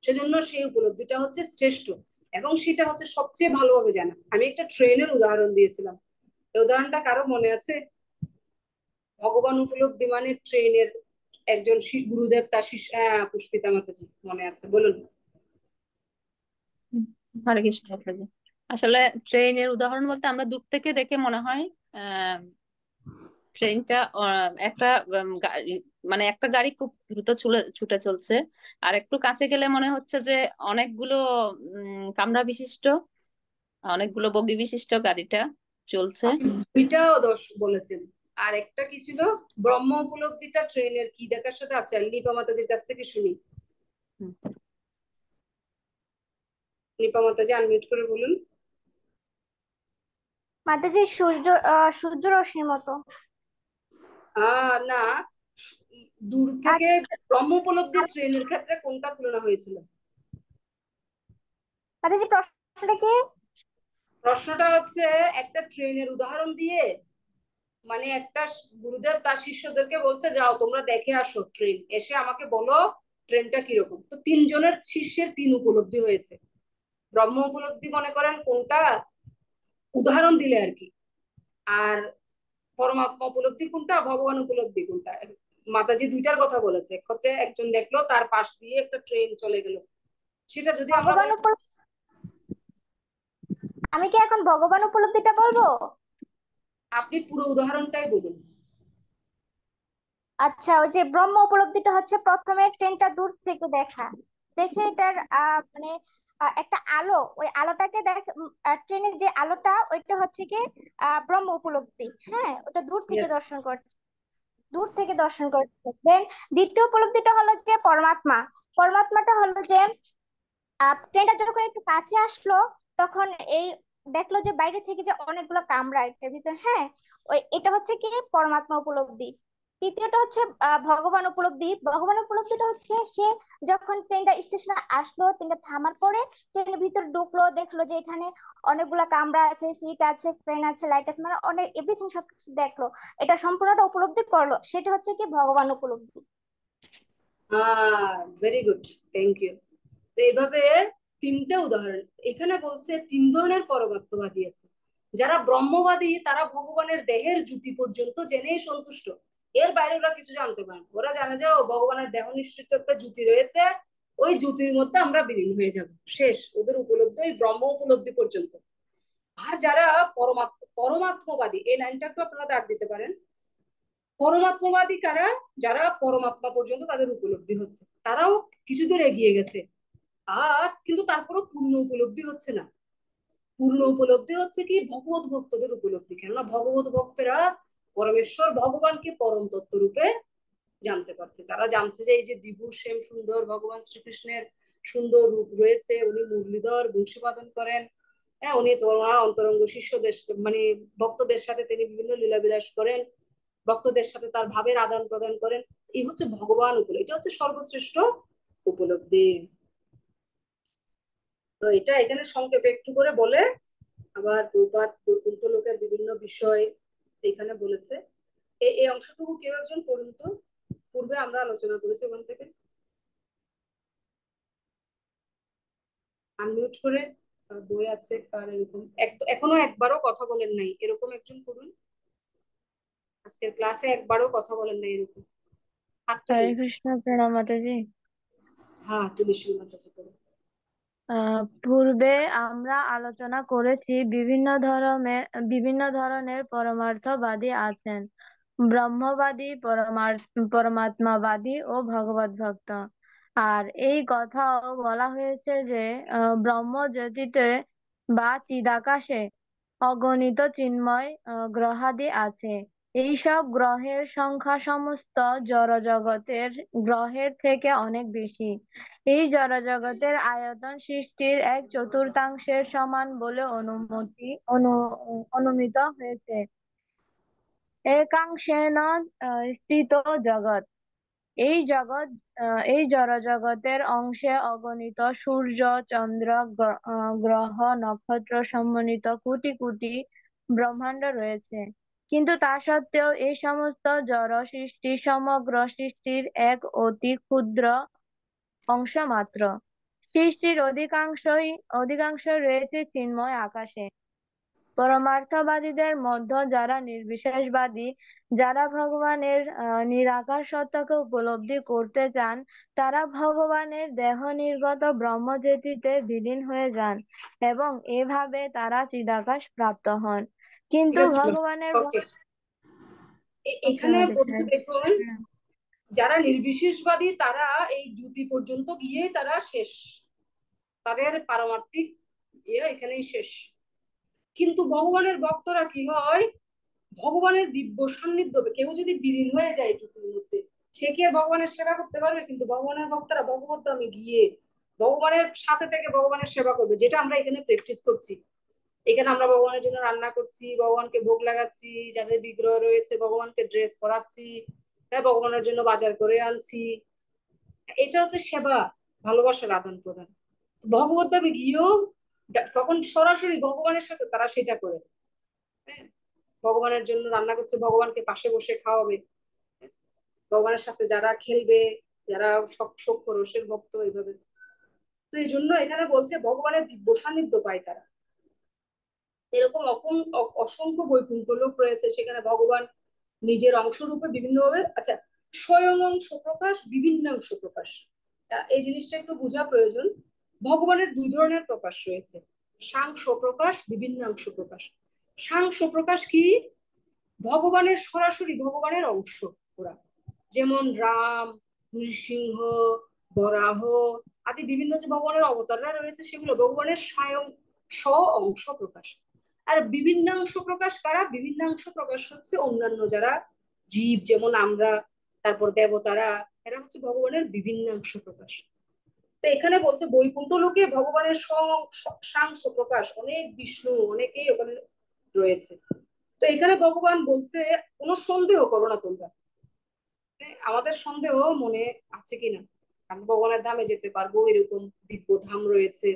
সেজন্য সেই উপলব্ধিটা হচ্ছে শ্রেষ্ঠ, এবং সেটা হচ্ছে সবচেয়ে ভালোভাবে জানা। আমি একটা ট্রেনের উদাহরণ দিয়েছিলাম, এই উদাহরণটা কারো মনে আছে? ভগবান উপলব্ধি মানে ট্রেনের একজন গুরুদেব তার শিষ্য, পুষ্পিতা মাতাজি মনে আছে, বলুন। হরে কৃষ্ণ মাতাজি। আসলে ট্রেনের উদাহরণ বলতে আমরা দূর থেকে দেখে মনে হয় আহ ট্রেনটা একটা গাড়ি, মানে একটা গাড়ি খুব দ্রুত ছুটে চলছে, আর একটু কাছে গেলে মনে হচ্ছে যে অনেকগুলো কামরা বিশিষ্ট, অনেকগুলো বগি বিশিষ্ট গাড়িটা চলছে। আপনি দুইটাও দোষ বলেছেন। আর একটা কি ছিল? ব্রহ্ম উপলব্ধিটা ট্রেনের কি দেখার সাথে আছে? নিপা মাতাজির কাছ থেকে শুনি। হুম। নিপা মাতাজি আনমিউট করে বলুন। মাতাজি সূর্য রশ্মির মতো। না, দূর থেকে ব্রহ্ম উপলব্ধি ট্রেনের ক্ষেত্রে কোনটা তুলনা হয়েছিল? মাতাজি প্রশ্নটা কি? প্রশ্নটা হচ্ছে একটা ট্রেনের উদাহরণ দিয়ে, মানে একটা গুরুদেব তার শিষ্যদেরকে বলছে যাও তোমরা দেখে আসো ট্রেন, এসে আমাকে বলো ট্রেনটা কিরকম। তো তিনজনের শিষ্যের তিন উপলব্ধি হয়েছে। ব্রহ্ম উপলব্ধি মনে করেন কোনটা, উদাহরণ দিলে আর কি। আর পরমাত্মা উপলব্ধি কোনটা, ভগবান উপলব্ধি কোনটা। মাতাজি দুইটার কথা বলেছে। এক হচ্ছে একজন দেখলো তার পাশ দিয়ে একটা ট্রেন চলে গেল, সেটা যদি আমরা ভগবান আমি কি এখন ভগবান উপলব্ধিটা বলবো? আপনি পুরো উদাহরণটাই বলুন। আচ্ছা, ওই যে ব্রহ্ম উপলব্ধিটা হচ্ছে প্রথমে ট্রেনটা দূর থেকে দেখা, দেখে এটার মানে একটা আলো, ওই আলোটাকে দেখ, ট্রেনের যে আলোটা ওইটা হচ্ছে কি ব্রহ্ম উপলব্ধি। হ্যাঁ, ওটা দূর থেকে ইয়েস। দর্শন করছে, দূর থেকে দর্শন করছে। দেন দ্বিতীয় উপলব্ধিটা হলো যে পরমাত্মা। পরমাত্মাটা হলো যে ট্রেনটা যখন একটু কাছে আসলো, তখন এই দেখলো যে বাইরে থেকে যে অনেকগুলো কামরা এটার ভিতর। হ্যাঁ, ওই এটা হচ্ছে কি পরমাত্মা উপলব্ধি। তৃতীয়টা হচ্ছে ভগবান উপলব্ধি। ভগবান উপলব্ধিটা হচ্ছে সে যখন ট্রেনটা স্টেশনে আসলো, ট্রেনটা থামার পরে ট্রেনের ভিতর ঢুকলো, দেখলো যে এখানে অনেকগুলা কামরা আছে, সিট আছে, ফ্যান আছে, লাইট আছে, মানে অনেক এভরিথিং সবকিছু দেখলো, এটা সম্পূর্ণটা উপলব্ধি করলো, সেটা হচ্ছে কি ভগবান উপলব্ধি। Very good, thank you. তো এইভাবে তিনটা উদাহরণ এখানে বলছে। তিন ধরনের পরমাত্মবাদী আছে। যারা ব্রহ্মবাদী তারা ভগবানের দেহের জ্যোতি পর্যন্ত জেনেই সন্তুষ্ট, এর বাইরে ওরা কিছু জানতে পারে না। ওরা জানে যে ও ভগবানের দেহ নিশ্চিত একটা জ্যোতি রয়েছে, ওই জ্যোতির মধ্যে আমরা বিলীন হয়ে যাব, শেষ। ওদের উপলব্ধি ওই ব্রহ্ম উপলব্ধি পর্যন্ত। আর যারা পরমাত্মবাদী, এই লাইনটা একটু আপনারা দাগ দিতে পারেন। পরমাত্মবাদী কারা? যারা পরমাত্মা পর্যন্ত তাদের উপলব্ধি হচ্ছে, তারাও কিছু দূর এগিয়ে গেছে, আর কিন্তু তারপরও পূর্ণ উপলব্ধি হচ্ছে না। পূর্ণ উপলব্ধি হচ্ছে কি ভগবত ভক্তদের উপলব্ধি, কেননা ভগবত ভক্তরা পরমেশ্বর ভগবানকে পরম তত্ত্ব রূপে জানতে পারছে। যারা জানছে যে এই যে বিভু শ্যাম সুন্দর ভগবান শ্রীকৃষ্ণের সুন্দর রূপ রয়েছে, উনি মুরলীধর বংশীবাদন করেন, হ্যাঁ, উনি তোমার অন্তরঙ্গ শিষ্যদের মানে ভক্তদের সাথে তিনি বিভিন্ন লীলাবিলাস করেন, ভক্তদের সাথে তার ভাবের আদান প্রদান করেন। এই হচ্ছে ভগবান উপলব্ধি, এটা হচ্ছে সর্বশ্রেষ্ঠ উপলব্ধি। তো এটা এখানে সংক্ষেপে একটু করে বলে, আবার প্রপাত বৈকুণ্ঠ লোকের বিভিন্ন বিষয় এখানে বলেছে। এই অংশটুকু কেউ একজন পড়ুন তো, পূর্বে আমরা আলোচনা করেছি ওখান থেকে, আনমিউট করে। বই আছে কার এরকম এখনো একবারও কথা বলেন নাই এরকম একজন করুন, আজকের ক্লাসে একবারও কথা বলেন নাই এরকম হাত হরে তুলুন। কৃষ্ণ, প্রণাম মাতাজি। হ্যাঁ, তুমি শ্রীমান কাছে করো। পূর্বে আমরা আলোচনা করেছি বিভিন্ন ধরনের পরমার্থবাদী আছেন: ব্রহ্মবাদী, পরমাত্মাবাদী ও ভগবত ভক্ত। আর এই কথাও বলা হয়েছে যে ব্রহ্ম জ্যোতিতে বা চিদাকাশে অগণিত চিন্ময় গ্রহাদি আছে। এইসব গ্রহের সংখ্যা সমস্ত জড় জগতের গ্রহের থেকে অনেক বেশি। এই জড়জগতের আয়তন সৃষ্টির 1/4 সমান বলে অনুমিত হয়েছে। একাংশেন স্থিত জগৎ। এই জড়জগতের অংশে অগণিত সূর্য, চন্দ্র, গ্রহ, নক্ষত্র সমন্বিত কোটি কোটি ব্রহ্মাণ্ড রয়েছে। কিন্তু তা সত্ত্বেও এই সমস্ত জড় সৃষ্টি সমগ্র সৃষ্টির এক অতি ক্ষুদ্র অংশ মাত্র। সৃষ্টির অধিকাংশ রয়েছে চিন্ময় আকাশে। পরমার্থবাদীদের মধ্যে যারা নির্বিশেষবাদী, যারা ভগবানের নিরাকার সত্তাকে উপলব্ধি করতে চান, তারা ভগবানের দেহ নির্গত ব্রহ্মজ্যোতিতে বিলীন হয়ে যান এবং এভাবে তারা চিদাকাশ প্রাপ্ত হন। ঠিক কিন্তু আছে ভগবানের ওকে, এখানে বলছে দেখুন, যারা নির্বিশেষবাদী তারা এই জ্যোতি পর্যন্ত গিয়ে তারা শেষ, তাদের পারমার্থিক এখানেই শেষ। কিন্তু ভগবানের ভক্তরা কি হয়, ভগবানের দিব্য সান্নিধ্য, কেউ যদি বিলীন হয়ে যায় জ্যোতির মধ্যে, সে কি আর ভগবানের সেবা করতে পারবে? কিন্তু ভগবানের ভক্তরা ভগবত ধামে গিয়ে ভগবানের সাথে থেকে ভগবানের সেবা করবে, যেটা আমরা এখানে প্র্যাকটিস করছি। এখানে আমরা ভগবানের জন্য রান্না করছি, ভগবানকে ভোগ লাগাচ্ছি, যাদের বিগ্রহ রয়েছে ভগবানকে ড্রেস পরাচ্ছি, হ্যাঁ, ভগবানের জন্য বাজার করে আনছি। এটা হচ্ছে সেবা, ভালোবাসার আদান প্রদান। ভগবত ধামে গিয়েও তখন সরাসরি ভগবানের সাথে তারা সেটা করে, হ্যাঁ, ভগবানের জন্য রান্না করছে, ভগবানকে পাশে বসে খাওয়াবে, ভগবানের সাথে যারা খেলবে, যারা সক্ষ রসের ভক্ত, এইভাবে। তো এই জন্য এখানে বলছে ভগবানের দিব্য সান্নিধ্য পায় তারা। এরকম অসংখ্য বৈকুণ্ঠ লোক রয়েছে, সেখানে ভগবান নিজের অংশরূপে বিভিন্ন ভাবে, আচ্ছা, স্বয়ং অংশ প্রকাশ, বিভিন্ন অংশ প্রকাশ, এই জিনিসটা একটু বোঝা প্রয়োজন। ভগবানের দুই ধরনের প্রকাশ রয়েছে, সাংস প্রকাশ, বিভিন্ন অংশ প্রকাশ। সাংস প্রকাশ কি? ভগবানের সরাসরি ভগবানের অংশ ওরা, যেমন রাম, নৃসিংহ, বরাহ আদি বিভিন্ন যে ভগবানের অবতাররা রয়েছে, সেগুলো ভগবানের স্বয়ং অংশ প্রকাশ। আর বিভিন্নাংশ প্রকাশ কারা? বিভিন্নাংশ প্রকাশ হচ্ছে অন্যান্য যারা জীব, যেমন আমরা, তারপর দেবতারা, এরা হচ্ছে ভগবানের বিভিন্নাংশ প্রকাশ। তো এখানে বলছে বৈকুণ্ঠ লোকে ভগবানের সাংশ প্রকাশ, অনেক বিষ্ণু, অনেকেই ওখানে রয়েছে। তো এখানে ভগবান বলছে কোনো সন্দেহ করো না তোমরা, আমাদের সন্দেহ মনে আছে কিনা, আমি ভগবানের ধামে যেতে পারবো, এরকম দিব্য ধাম রয়েছে।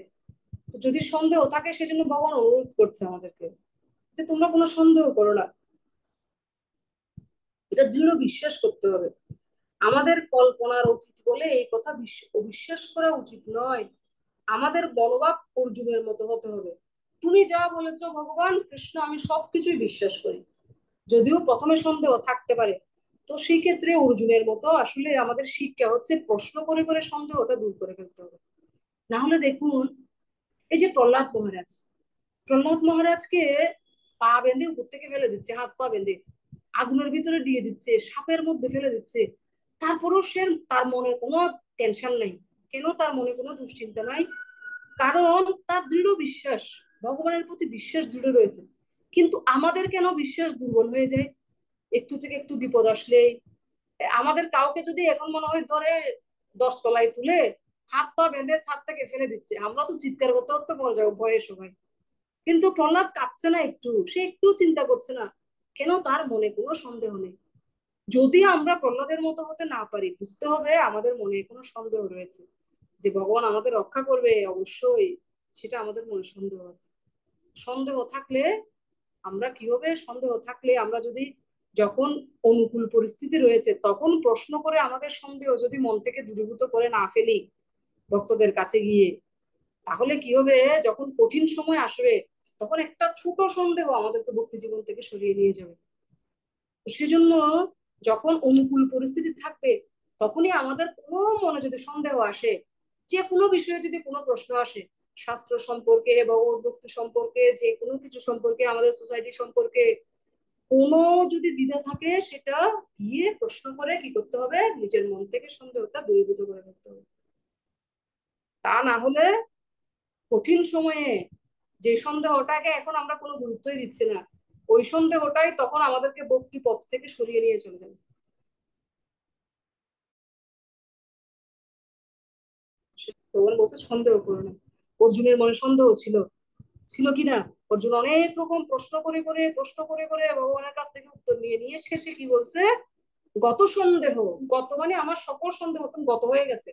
তো যদি সন্দেহ থাকে, সেজন্য ভগবান অনুরোধ করছে আমাদেরকে যে তোমরা কোনো সন্দেহ করো না, এটা দৃঢ় বিশ্বাস করতে হবে। আমাদের কল্পনার অতীত বলে এই কথা অবিশ্বাস করা উচিত নয়। আমাদের মনোভাব অর্জুনের মতো হতে হবে। তুমি যা বলেছো ভগবান কৃষ্ণ, আমি সবকিছুই বিশ্বাস করি, যদিও প্রথমে সন্দেহ থাকতে পারে। তো সেই ক্ষেত্রে অর্জুনের মতো আসলে আমাদের শিক্ষা হচ্ছে প্রশ্ন করে করে সন্দেহটা দূর করে ফেলতে হবে। না হলে দেখুন, এই যে প্রহ্লাদ মহারাজকে পা বেঁধে উপর থেকে ফেলে দিচ্ছে, হাত পা বেঁধে আগুনের ভিতরে দিয়ে দিচ্ছে, সাপের মধ্যে ফেলে দিচ্ছে, তারপরও তার মনে কোনো টেনশন নাই। কেন তার মনে কোনো দুশ্চিন্তা নাই? কারণ তার দৃঢ় বিশ্বাস, ভগবানের প্রতি বিশ্বাস দৃঢ় রয়েছে। কিন্তু আমাদের কেন বিশ্বাস দুর্বল হয়ে যায়? একটু থেকে একটু বিপদ আসলেই আমাদের কাউকে যদি এখন মনে হয় ধরে 10 তলায় তুলে হাত পা বেঁধে ছাদ থেকে ফেলে দিচ্ছে, আমরা তো চিৎকার করতে করতে মরে যাবো ভয়ে সবাই। কিন্তু প্রহ্লাদ কাঁপছে না একটু, সে একটু চিন্তা করছে না। কেন? তার মনে কোনো সন্দেহ নেই। যদি আমরা প্রহ্লাদের মতো হতে না পারি, বুঝতে হবে আমাদের মনে কোনো সন্দেহ রয়েছে যে ভগবান আমাদের রক্ষা করবে, অবশ্যই সেটা আমাদের মনে সন্দেহ আছে। সন্দেহ থাকলে আমরা কি হবে? সন্দেহ থাকলে আমরা যদি, যখন অনুকূল পরিস্থিতি রয়েছে তখন প্রশ্ন করে আমাদের সন্দেহ যদি মন থেকে দূরীভূত করে না ফেলি ভক্তদের কাছে গিয়ে, তাহলে কি হবে? যখন কঠিন সময় আসবে, তখন একটা ছোট সন্দেহ আমাদেরকে ভক্তি জীবন থেকে সরিয়ে নিয়ে যাবে। সেজন্য যখন অনুকূল পরিস্থিতি থাকবে, তখনই আমাদের কোনো মনে যদি সন্দেহ আসে, যে কোনো বিষয়ে যদি কোনো প্রশ্ন আসে, শাস্ত্র সম্পর্কে, ভগবত ভক্তি সম্পর্কে, যে কোনো কিছু সম্পর্কে, আমাদের সোসাইটি সম্পর্কে কোনো যদি দ্বিধা থাকে, সেটা গিয়ে প্রশ্ন করে কি করতে হবে? নিজের মন থেকে সন্দেহটা দূরীভূত করে ফেলতে হবে। তা না হলে কঠিন সময়ে যে সন্দেহটাকে এখন আমরা কোনো গুরুত্বই দিচ্ছি না, ওই সন্দেহটাই তখন আমাদেরকে ভক্তি পথ থেকে সরিয়ে নিয়ে চলে যাবে। ভগবান বলছে সন্দেহ করো না। অর্জুনের মনে সন্দেহ ছিল, ছিল কিনা? অর্জুন অনেক রকম প্রশ্ন করে ভগবানের কাছ থেকে উত্তর নিয়ে নিয়ে শেষে কি বলছে, গত সন্দেহ, গত মানে আমার সকল সন্দেহ এখন গত হয়ে গেছে,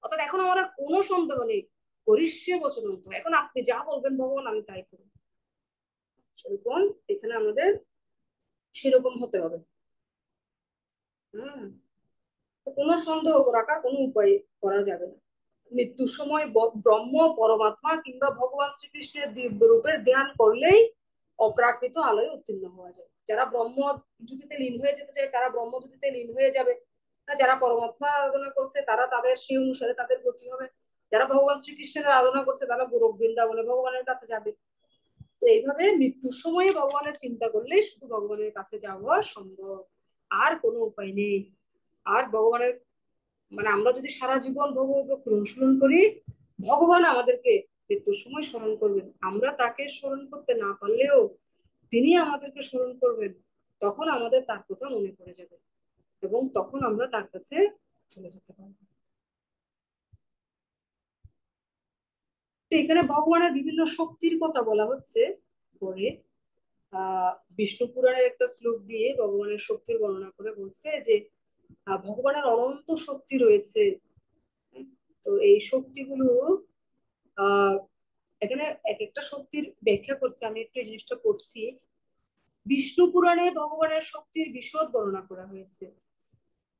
অর্থাৎ এখন আমার আর কোনো সন্দেহ নেই। করিষ্যে বচনন্ত, এখন আপনি যা বলবেন ভগবান আমি তাই করব। সেরকম এখানে আমাদের সেরকম হতে হবে। হম, তো কোনো সন্দেহ রাখার কোনো উপায় করা যাবে না। মৃত্যুর সময় ব্রহ্ম পরমাত্মা কিংবা ভগবান শ্রীকৃষ্ণের দিব্য রূপের ধ্যান করলেই অপ্রাকৃত আলোয় উত্তীর্ণ হওয়া যায়। যারা ব্রহ্ম জ্যোতিতে লীন হয়ে যেতে চায় তারা ব্রহ্ম জ্যোতিতে লীন হয়ে যাবে, আর যারা পরমাত্মা আরাধনা করছে তারা তাদের সেই অনুসারে তাদের গতি হবে। যারা ভগবান শ্রীকৃষ্ণের আরাধনা করছে তারা গোরখ বৃন্দাবনে ভগবানের কাছে যাবে। তো এইভাবে মৃত্যুর সময় ভগবানের চিন্তা করলেই শুধু ভগবানের কাছে যাওয়া সম্ভব, আর কোনো উপায় নেই। আর ভগবানের মানে আমরা যদি সারা জীবন ভগবত অনুসরণ করি, ভগবান আমাদেরকে মৃত্যুর সময় স্মরণ করবেন। আমরা তাকে স্মরণ করতে না পারলেও তিনি আমাদেরকে স্মরণ করবেন। তখন আমাদের তার কথা মনে পড়ে যাবে এবং তখন আমরা তার কাছে চলে যেতে পারবো। তো এখানে ভগবানের বিভিন্ন শক্তির কথা বলা হচ্ছে। পরে বিষ্ণু পুরাণের একটা শ্লোক দিয়ে ভগবানের শক্তির বর্ণনা করে বলছে যে ভগবানের অনন্ত শক্তি রয়েছে। তো এই শক্তিগুলো আহ এখানে এক একটা শক্তির ব্যাখ্যা করছে, আমি একটু এই জিনিসটা পড়ছি। বিষ্ণু পুরাণে ভগবানের শক্তির বিশদ বর্ণনা করা হয়েছে।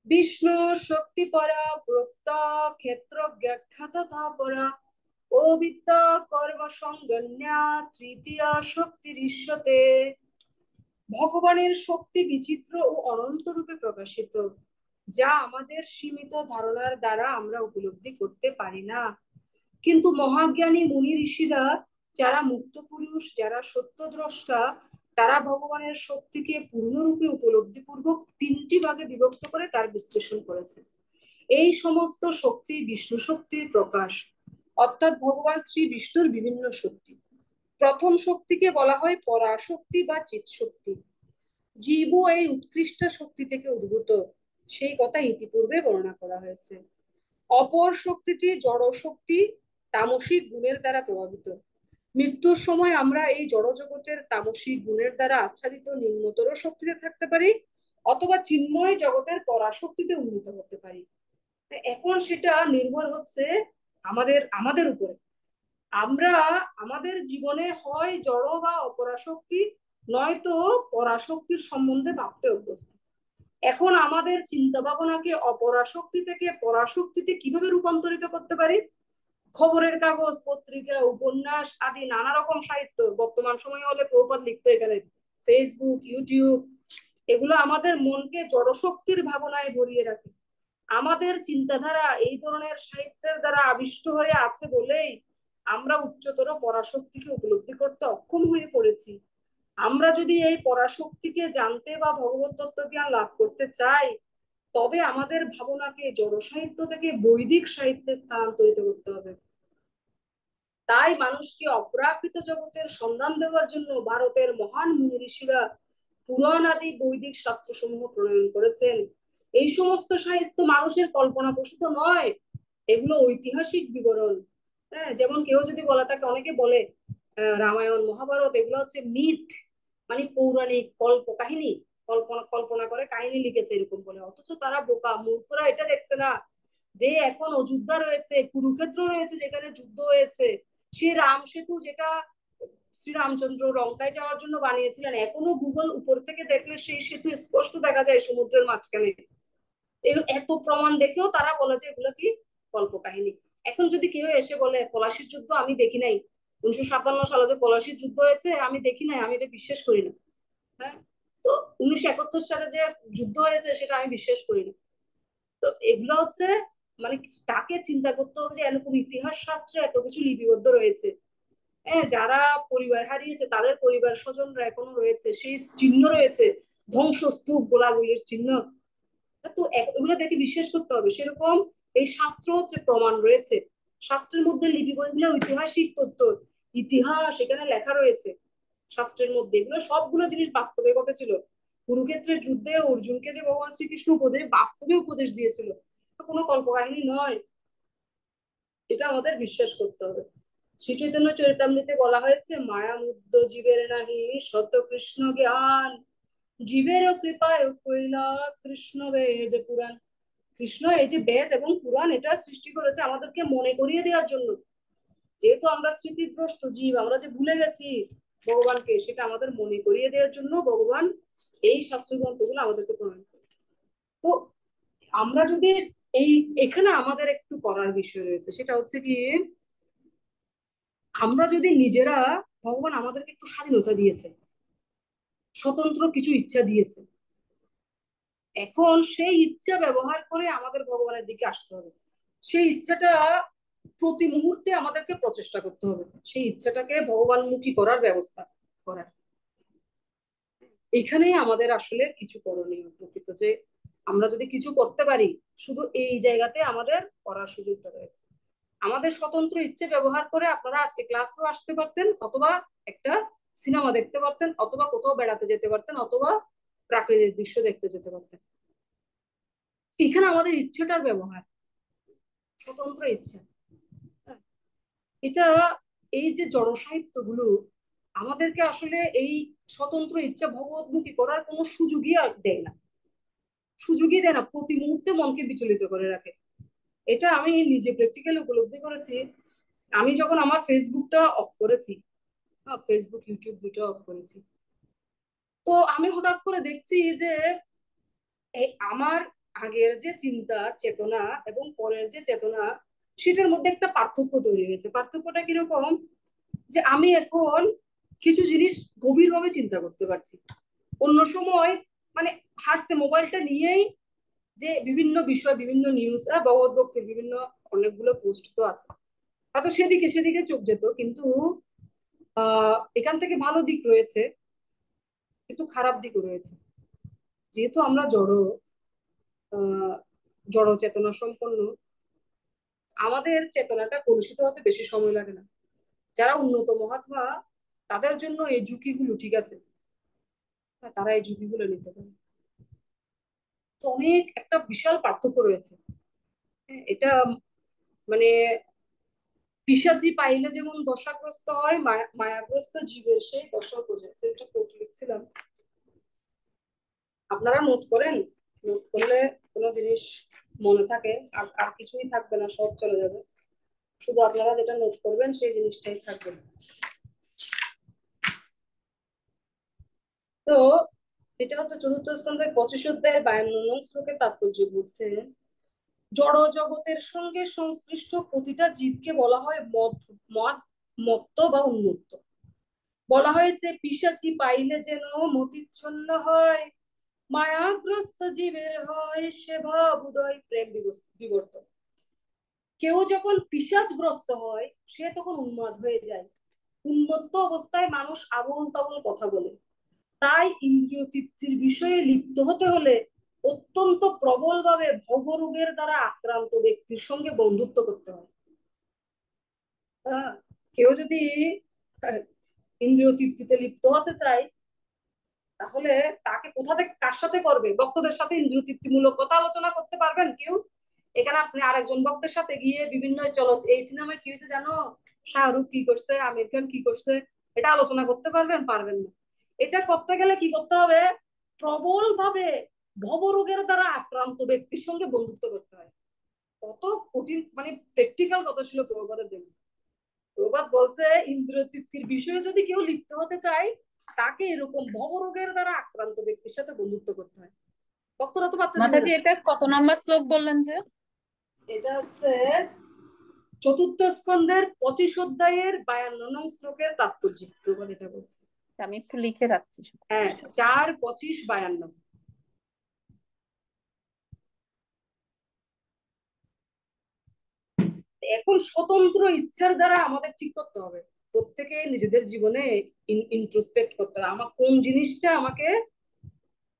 বিষ্ণু শক্তি পরা প্রক্তা ক্ষেত্র ব্যাখ্যাত পরা ও বিদ্যা কর্ম সংজ্ঞা তৃতীয়া শক্তির ঈশ্বতে। ভগবানের শক্তি বিচিত্র ও অনন্ত রূপে প্রকাশিত, যা আমাদের সীমিত ধারণার দ্বারা আমরা উপলব্ধি করতে পারি না। কিন্তু মহাজ্ঞানী মুনি ঋষিরা, যারা মুক্ত পুরুষ, যারা সত্যদ্রষ্টা, তারা ভগবানের শক্তিকে পূর্ণরূপে উপলব্ধি পূর্বক তিনটি ভাগে বিভক্ত করে তার বিশ্লেষণ করেছে। এই সমস্ত শক্তি বিষ্ণু শক্তির প্রকাশ, অর্থাৎ ভগবান শ্রী বিষ্ণুর বিভিন্ন শক্তি। প্রথম শক্তিকে বলা হয় পরাশক্তি বা চিৎ শক্তি। জীবও এই উৎকৃষ্ট শক্তি থেকে উদ্ভূত, সেই কথা ইতিপূর্বে বর্ণনা করা হয়েছে। অপর শক্তিটি জড় শক্তি, তামসিক গুণের দ্বারা প্রভাবিত। মৃত্যুর সময় আমরা এই জড় জগতের তামসিক গুণের দ্বারা আচ্ছাদিত নিম্নতর শক্তিতে থাকতে পারি, অথবা চিন্ময় জগতের পরাশক্তিতে উন্নীত হতে পারি। এখন সেটা নির্ভর হচ্ছে আমাদের আমাদের উপরে। আমরা আমাদের জীবনে হয় জড় বা অপরাশক্তি, নয়তো পরাশক্তির সম্বন্ধে ভাবতে অভ্যস্ত। এখন আমাদের চিন্তা ভাবনাকে অপরাশক্তি থেকে পরাশক্তিতে কিভাবে রূপান্তরিত করতে পারি? খবরের কাগজ, পত্রিকা, উপন্যাস আদি নানা রকম সাহিত্য, বর্তমান সময়ে হলে প্রভুপাদ লিখতো এখানে, ফেসবুক, ইউটিউব, এগুলো আমাদের মনকে জড়শক্তির ভাবনায় ভরিয়ে রাখে। আমাদের চিন্তাধারা এই ধরনের সাহিত্যের দ্বারা আবিষ্ট হয়ে আছে বলেই আমরা উচ্চতর পরাশক্তিকে উপলব্ধি করতে অক্ষম হয়ে পড়েছি। আমরা যদি এই পরাশক্তিকে জানতে বা ভগবত তত্ত্ব জ্ঞান লাভ করতে চাই, তবে আমাদের ভাবনাকে জড় সাহিত্য থেকে বৈদিক সাহিত্যে স্থানান্তরিত করতে হবে। তাই মানুষকে অপ্রাকৃত জগতের সন্ধান দেওয়ার জন্য ভারতের মহান মুনি ঋষিরা পুরাণ আদি বৈদিক শাস্ত্রসমূহ প্রণয়ন করেছেন। এই সমস্ত সাহিত্য মানুষের কল্পনা প্রসূত নয়, এগুলো ঐতিহাসিক বিবরণ। হ্যাঁ, যেমন কেউ যদি বলা থাকে, অনেকে বলে রামায়ণ মহাভারত এগুলো হচ্ছে মিথ, মানে পৌরাণিক কল্প কাহিনী, কল্পনা কল্পনা করে কাহিনী লিখেছে এরকম বলে। অথচ তারা বোকা মূর্খরা এটা দেখছে না যে এখন অযোধ্যা রয়েছে, কুরুক্ষেত্র রয়েছে, যেখানে যুদ্ধ হয়েছে। সে রাম সেতু যেটা শ্রীরামচন্দ্র লঙ্কায় যাওয়ার জন্য বানিয়েছিলেন, এখনো গুগল উপর থেকে দেখলে সেই সেতু স্পষ্ট দেখা যায় সমুদ্রের মাঝখানে। এত প্রমাণ দেখেও তারা বলে যে এগুলো কি কল্পকাহিনী। এখন যদি কেউ এসে বলে পলাশির যুদ্ধ আমি দেখি নাই, 1957 সালে যে পলাশির যুদ্ধ হয়েছে আমি দেখি নাই, আমি এটা বিশ্বাস করি না। হ্যাঁ, তো 1971 সালে যে যুদ্ধ হয়েছে সেটা আমি বিশ্বাস করি না। তো এগুলো হচ্ছে মানে তাকে চিন্তা করতে হবে যে এরকম ইতিহাস শাস্ত্রে এত কিছু লিপিবদ্ধ রয়েছে। হ্যাঁ, যারা পরিবার হারিয়েছে তাদের পরিবার স্বজনরা এখনো রয়েছে, সেই চিহ্ন রয়েছে, ধ্বংসস্তূপ, গোলাগুলির চিহ্ন। তো এগুলো দেখে বিশ্বাস করতে হবে। সেরকম এই শাস্ত্র হচ্ছে প্রমাণ রয়েছে, শাস্ত্রের মধ্যে লিপিবদ্ধ এগুলো ঐতিহাসিক তথ্য, ইতিহাস এখানে লেখা রয়েছে শাস্ত্রের মধ্যে। এগুলো সবগুলো জিনিস বাস্তবে ঘটেছিল। কুরুক্ষেত্রের যুদ্ধে অর্জুনকে যে ভগবান শ্রীকৃষ্ণ উপদেশ বাস্তবে উপদেশ দিয়েছিল, তো কোনো কল্পকাহিনী নয়। এটা আমাদের বিশ্বাস করতে হবে। শ্রী চৈতন্য চরিতামৃতে বলা হয়েছে, মায়া মুগ্ধ জীবের নাহি সত কৃষ্ণ জ্ঞান, জীবের কৃপায় কইলা কৃষ্ণ বেদ পুরাণ। কৃষ্ণ এই যে বেদ এবং পুরাণ এটা সৃষ্টি করেছে আমাদেরকে মনে করিয়ে দেওয়ার জন্য। যেহেতু আমরা স্মৃতিভ্রষ্ট জীব, আমরা যে ভুলে গেছি ভগবানকে, সেটা আমাদের মনে করিয়ে দেওয়ার জন্য ভগবান এই শাস্ত্র গ্রন্থগুলো আমাদেরকে প্রণয়ন করেছে। তো আমরা যদি এখানে আমাদের একটু করার বিষয় রয়েছে, সেটা হচ্ছে কি, আমরা যদি নিজেরা, ভগবান আমাদেরকে একটু স্বাধীনতা দিয়েছে, স্বতন্ত্র কিছু ইচ্ছা দিয়েছে, এখন সেই ইচ্ছা ব্যবহার করে আমাদের ভগবানের দিকে আসতে হবে। সেই ইচ্ছাটা প্রতি মুহূর্তে আমাদেরকে প্রচেষ্টা করতে হবে, সেই ইচ্ছাটাকে ভগবানমুখী করার ব্যবস্থা করার। এখানেই আমাদের আসলে কিছু করণীয় প্রকৃত, যে আমরা যদি কিছু করতে পারি, শুধু এই জায়গাতে আমাদের করার সুযোগটা রয়েছে। আমাদের স্বতন্ত্র ইচ্ছে ব্যবহার করে আপনারা আজকে ক্লাসেও আসতে পারতেন, অথবা একটা সিনেমা দেখতে পারতেন, অথবা কোথাও বেড়াতে যেতে পারতেন, অথবা প্রাকৃতিক দৃশ্য দেখতে যেতে পারতেন। এখানে আমাদের ইচ্ছেটার ব্যবহার, স্বতন্ত্র ইচ্ছা। এটা, এই যে জড় সাহিত্যগুলো আমাদেরকে আসলে এই স্বতন্ত্র ইচ্ছা ভগবতমুখী করার কোনো সুযোগই আর দেয় না, সুযোগই দেয় না, প্রতি মুহূর্তে মনকে বিচলিত করে রাখে। এটা আমি নিজে প্র্যাকটিক্যালি উপলব্ধি করেছি। আমি যখন আমার ফেসবুকটা অফ করেছি, ফেসবুক ইউটিউব দুটো অফ করেছি, তো আমি হঠাৎ করে দেখছি যে আমার আগের যে চিন্তা চেতনা এবং পরের যে চেতনা, সেটার মধ্যে একটা পার্থক্য তৈরি হয়েছে। পার্থক্যটা কিরকম, যে আমি এখন কিছু জিনিস গভীরভাবে চিন্তা করতে পারছি। অন্য সময় মানে হাতে মোবাইলটা নিয়েই যে বিভিন্ন বিষয়, বিভিন্ন নিউজ, ভগবত ভক্তির বিভিন্ন অনেকগুলো পোস্ট তো আছে, হয়তো সেদিকে সেদিকে চোখ যেত, কিন্তু এখান থেকে ভালো দিক রয়েছে, কিন্তু খারাপ দিকও রয়েছে। যেহেতু আমরা জড় চেতনা সম্পন্ন, আমাদের চেতনাটা কলুষিত হতে বেশি সময় লাগে না। যারা উন্নত মহাত্মা, তাদের জন্য এই ঝুঁকিগুলো ঠিক আছে, তারা এই ঝুঁকিগুলো নিতে পারে। তো অনেক একটা বিশাল পার্থক্য রয়েছে। এটা মানে পিশাচি পাইলে যেমন দশাগ্রস্ত হয়, মায়াগ্রস্ত জীবের সেই দশা বোঝাচ্ছে। এটা কোট লিখছিলাম, আপনারা নোট করেন। নোট করলে কোনো জিনিস মনে থাকে, আর আর কিছুই থাকবে না, সব চলে যাবে, শুধু আপনারা যেটা নোট করবেন সেই জিনিসটাই থাকবে। তো এটা হচ্ছে চতুর্থ স্কন্ধের 25 অধ্যায়ের 52 নং শ্লোকের তাৎপর্য বলছে, জড় জগতের সঙ্গে সংশ্লিষ্ট প্রতিটা জীবকে বলা হয় মত্ত বা উন্মত্ত। বলা হয়েছে, পিশাচি পাইলে যেন মতিচ্ছন্ন হয়, মায়াগ্রস্ত জীবের হয় সে ভাব উদয় প্রেম বিবর্তন। কেউ যখন পিশাচগ্রস্ত হয়, সে তখন উন্মাদ হয়ে যায়। উন্মত্ত অবস্থায় মানুষ আবোল তাবোল কথা বলে। তাই ইন্দ্রিয় তৃপ্তির বিষয়ে লিপ্ত হতে হলে অত্যন্ত প্রবলভাবে ভবরোগের দ্বারা আক্রান্ত ব্যক্তির সঙ্গে বন্ধুত্ব করতে হয়। কেউ যদি ইন্দ্রিয় তৃপ্তিতে লিপ্ত হতে চায়, তাহলে তাকে কোথা থেকে কার সাথে করবে? ভক্তদের সাথে ইন্দ্রিয় তৃপ্তিমূলক কথা আলোচনা করতে পারবেন কেউ? এখানে আপনি আরেকজন ভক্তের সাথে গিয়ে বিভিন্ন, চলো এই সিনেমায় কি হয়েছে জানো, শাহরুখ কি করছে, আমির খান কি করছে, এটা আলোচনা করতে পারবেন? পারবেন না। এটা করতে গেলে কি করতে হবে? প্রবল ভাবে ভবরোগের দ্বারা আক্রান্ত ব্যক্তির সঙ্গে বন্ধুত্ব করতে হয়। কত কঠিন, মানে প্র্যাকটিক্যাল কথা ছিল প্রভুপাদের জন্য। প্রভুপাদ বলছে, ইন্দ্রিয় তৃপ্তির বিষয়ে যদি কেউ লিপ্ত হতে চায়, তাকে এরকম ভবরোগের দ্বারা আক্রান্ত ব্যক্তির সাথে বন্ধুত্ব করতে হয়। ভক্তরা তো পারতে দিবে মাতাজি না। এটা কত নাম্বার শ্লোক বললেন যে? এটা হচ্ছে চতুর্থ স্কন্ধের 25 অধ্যায়ের 52 নং শ্লোকের তাৎপর্য প্রভুপাদ এটা বলছে। আমি একটু লিখে রাখছি। হ্যাঁ, 4, 25, 52। এখন স্বতন্ত্র ইচ্ছার দ্বারা আমাদের ঠিক করতে হবে, প্রত্যেকে নিজেদের জীবনে ইন্ট্রোস্পেক্ট করতে হবে, আমার কোন জিনিসটা আমাকে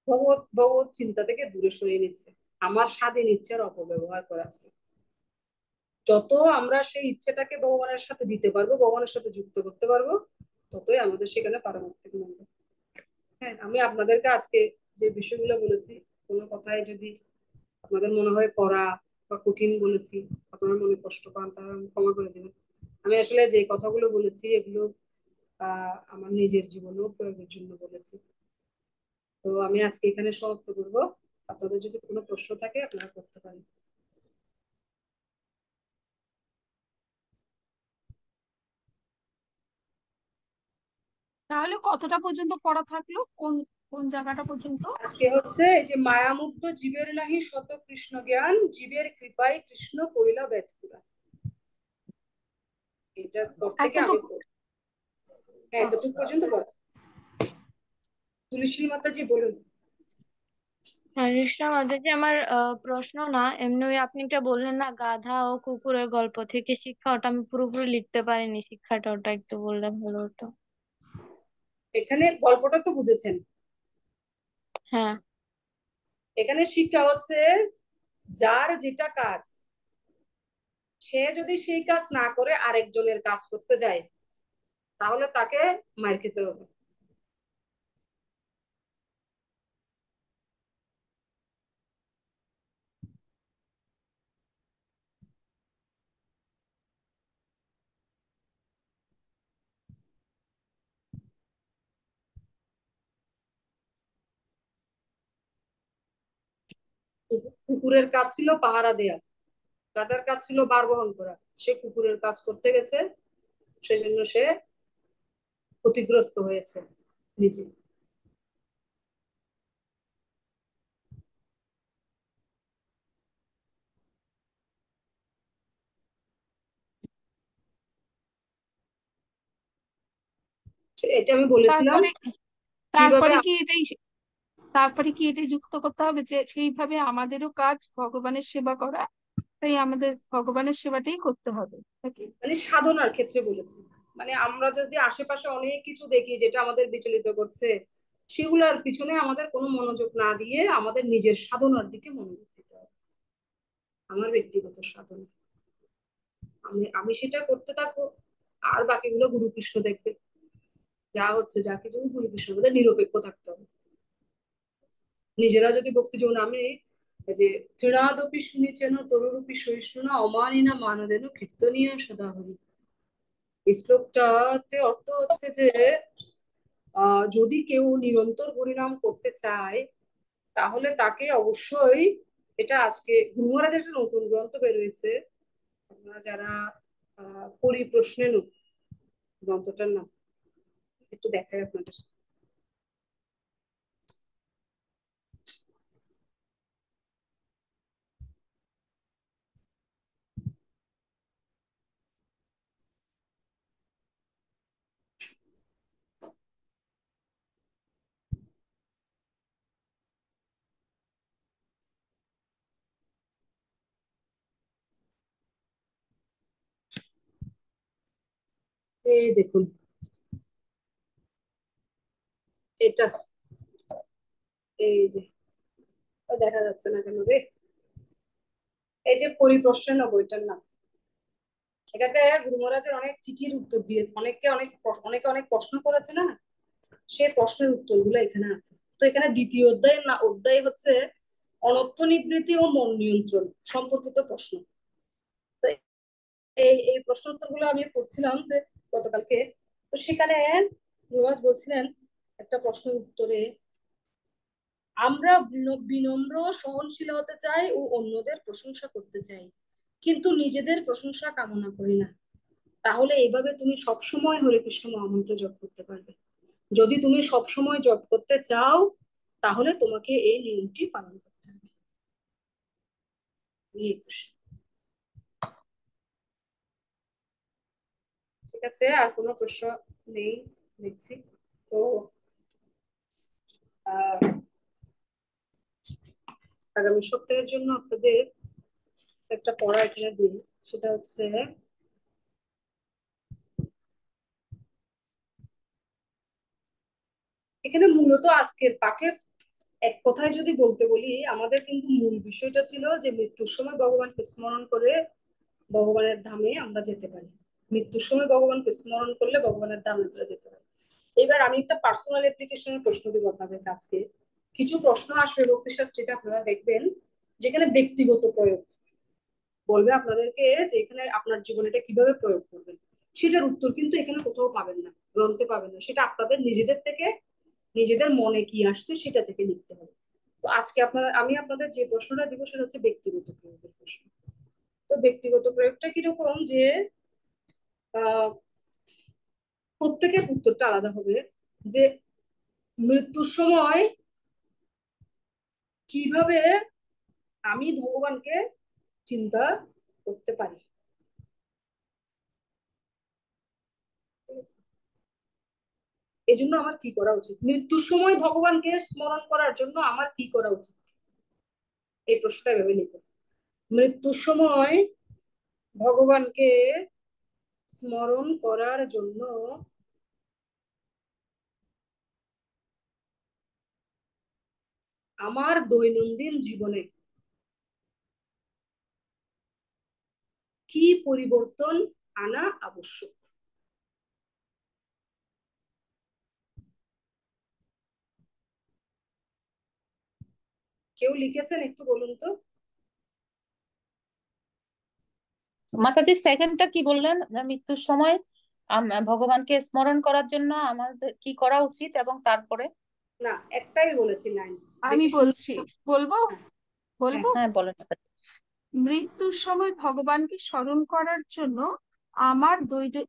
ভগবত ভগবত চিন্তা থেকে দূরে সরিয়ে নিচ্ছে, আমার স্বাধীন ইচ্ছার অপব্যবহার করাচ্ছে। যত আমরা সেই ইচ্ছাটাকে ভগবানের সাথে দিতে পারবো, ভগবানের সাথে যুক্ত করতে পারবো, ততই আমাদের সেখানে পারমার্থিক মঙ্গল। হ্যাঁ, আমি আপনাদেরকে আজকে যে বিষয়গুলো বলেছি, কোনো কথায় যদি আপনাদের মনে হয় করা বা কঠিন বলেছি, আপনার মনে কষ্ট পান তাহলে ক্ষমা করে দেবেন। আমি আসলে যে কথাগুলো বলেছি এগুলো আমার নিজের জীবনেও প্রয়োগের জন্য বলেছি। তো আমি আজকে এখানে সমাপ্ত করব। আপনাদের যদি কোনো প্রশ্ন থাকে আপনারা করতে পারেন। তাহলে কতটা পর্যন্ত পড়া থাকলো, কোন কোন জায়গাটা পর্যন্ত? আজকে হচ্ছে এই যে মায়ামুগ্ধ জীবের নাহি শত কৃষ্ণ জ্ঞান, জীবের কৃপায় কৃষ্ণ কইলা বেদপুরা, এটার পর থেকে আমি এতটুকু? হ্যাঁ আচ্ছা, এতটুকু পর্যন্ত বলা। তুলসী মাতাজি বলুন। কৃষ্ণ মাতাজি, আমার প্রশ্ন না, এমনি ওই আপনি একটা বললেন না গাধা ও কুকুরের গল্প থেকে শিক্ষা, ওটা আমি পুরোপুরি লিখতে পারিনি শিক্ষাটা, ওটা একটু বললে ভালো হতো। এখানে গল্পটা তো বুঝেছেন। হ্যাঁ। এখানে শিক্ষা হচ্ছে যার যেটা কাজ সে যদি সেই কাজ না করে আরেকজনের কাজ করতে যায় তাহলে তাকে মার খেতে হবে। কুকুরের কাজ ছিল পাহারা দেয়া, গাধার কাজ ছিল বার বহন করা। সে কুকুরের কাজ করতে গেছে, সেজন্য সে ক্ষতিগ্রস্ত হয়েছে নিজে। এটা আমি বলেছিলাম তারপরে কিভাবে। তারপরে কি এটাই তারপরে কি এটাই যুক্ত করতে হবে যে সেইভাবে আমাদেরও কাজ ভগবানের সেবা করা, তাই আমাদের ভগবানের সেবাটাই করতে হবে নাকি? মানে সাধনার ক্ষেত্রে বলেছি, মানে আমরা যদি আশেপাশে অনেক কিছু দেখি যেটা আমাদের বিচলিত করছে সেগুলোর পিছনে আমাদের কোনো মনোযোগ না দিয়ে আমাদের নিজের সাধনার দিকে মনোযোগ দিতে হবে। আমার ব্যক্তিগত সাধনা, আমি আমি সেটা করতে থাকবো, আর বাকিগুলো গুরু কৃষ্ণ দেখবে। যা হচ্ছে যা কিছু গুরু কৃষ্ণের মধ্যে নিরপেক্ষ থাকতে হবে। নিজেরা যদি ভক্তি যৌন আমি এই যে তৃণাদপি শুনিছেন তরুরূপী সহিষ্ণু অমানিনা মানদেন কীর্তনীয় সদা হরি, এই শ্লোকটাতে অর্থ হচ্ছে যে যদি কেউ নিরন্তর হরিনাম করতে চায় তাহলে তাকে অবশ্যই, এটা আজকে গুরু মহারাজের একটা নতুন গ্রন্থ বেরোয়েছে, আপনারা যারা পরিপ্রশ্নেনু গ্রন্থটার নাম, একটু দেখাই আপনাদের। এই দেখুন এটা, এই যে দেখা যাচ্ছে না কেন রে, এই যে পরিপ্রশ্ন বইটার নাম। এটাতে গুরু মহারাজের অনেক চিঠির উত্তর দিয়েছে, অনেকে অনেক প্রশ্ন করেছে না, সেই প্রশ্নের উত্তরগুলো এখানে আছে। তো এখানে দ্বিতীয় অধ্যায় না, অধ্যায় হচ্ছে অনর্থ নিবৃত্তি ও মন নিয়ন্ত্রণ সম্পর্কিত প্রশ্ন। তো এই প্রশ্ন উত্তরগুলো আমি পড়ছিলাম যে গতকালকে। তো সেখানে গুরুমহারাজ বলছিলেন একটা প্রশ্নের উত্তরে, আমরা বিনম্র সহনশীল হতে চাই ও অন্যদের প্রশংসা করতে চাই, কিন্তু নিজেদের প্রশংসা কামনা করি না। তাহলে এইভাবে তুমি সবসময় হরে কৃষ্ণ মহামন্ত্র জপ করতে পারবে। যদি তুমি সবসময় জপ করতে চাও তাহলে তোমাকে এই নিয়মটি পালন করতে হবে। ঠিক আছে, আর কোনো প্রশ্ন নেই দেখছি। তো আগামী সপ্তাহের জন্য আপনাদের একটা পড়া এখানে দিই, সেটা হচ্ছে এখানে মূলত আজকের পাঠের এক কথায় যদি বলতে বলি, আমাদের কিন্তু মূল বিষয়টা ছিল যে মৃত্যুর সময় ভগবানকে স্মরণ করে ভগবানের ধামে আমরা যেতে পারি। মৃত্যুর সময় ভগবানকে স্মরণ করলে ভগবানের ধামে আমরা যেতে পারি। এবার আমি একটা পার্সোনাল অ্যাপ্লিকেশনের প্রশ্ন দিব আপনাদের কাছে। কিছু প্রশ্ন আসবে ভক্তিশাস্ত্রীতে আপনারা দেখবেন যেখানে ব্যক্তিগত প্রয়োগ, বলবে আপনাদেরকে যে এখানে আপনার জীবনে এটা কিভাবে প্রয়োগ করবেন, সেটার উত্তর কিন্তু এখানে কোথাও পাবেন না, গ্রন্থে পাবেন না। সেটা আপনাদের নিজেদের থেকে, নিজেদের মনে কি আসছে সেটা থেকে লিখতে হবে। তো আজকে আমি আপনাদের যে প্রশ্নটা দিব সেটা হচ্ছে ব্যক্তিগত প্রয়োগের প্রশ্ন। তো ব্যক্তিগত প্রয়োগটা কিরকম যে আহ প্রত্যেকের উত্তরটা আলাদা হবে, যে মৃত্যুর সময় কিভাবে আমি ভগবানকে চিন্তা করতে পারি। ঠিক আছে? এজন্য আমার কি করা উচিত, মৃত্যুর সময় ভগবানকে স্মরণ করার জন্য আমার কি করা উচিত, এই প্রশ্নটা ভেবে নিব। মৃত্যুর সময় ভগবানকে স্মরণ করার জন্য আমার দৈনন্দিন জীবনে কি পরিবর্তন আনা আবশ্যক। কেউ লিখেছেন একটু বলুন তো। মাতাজি সেকেন্ডটা কি বললেন? মৃত্যুর সময় ভগবানকে স্মরণ করার জন্য আমাদের কি করা উচিত, এবং তারপরে? না, একটাই বলেছি লাইন, আমি দেখি বলছি, বলবো হ্যাঁ, হ্যাঁ, বলবো হ্যাঁ, বলেন মাতাজি। মৃত্যুর সময় ভগবানকে স্মরণ করার জন্য আমার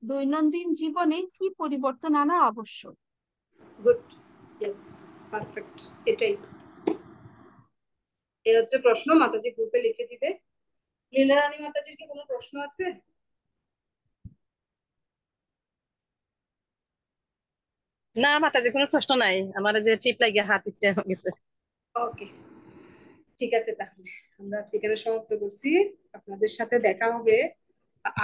দৈনন্দিন জীবনে কি পরিবর্তন আনা আবশ্যক। গুড, ইয়েস, পারফেক্ট, এটাই। এই হচ্ছে প্রশ্ন, মাতাজি গ্রুপে লিখে দিবে। লীলা রানী মাতাজির কি কোনো প্রশ্ন আছে? না মাতাজি, কোনো প্রশ্ন নাই। আমার যে টিপ লাগিয়ে হাত ইচ্ছে হয়ে গেছে। ওকে, ঠিক আছে, তাহলে আমরা আজকে এখানে সমাপ্ত করছি। আপনাদের সাথে দেখা হবে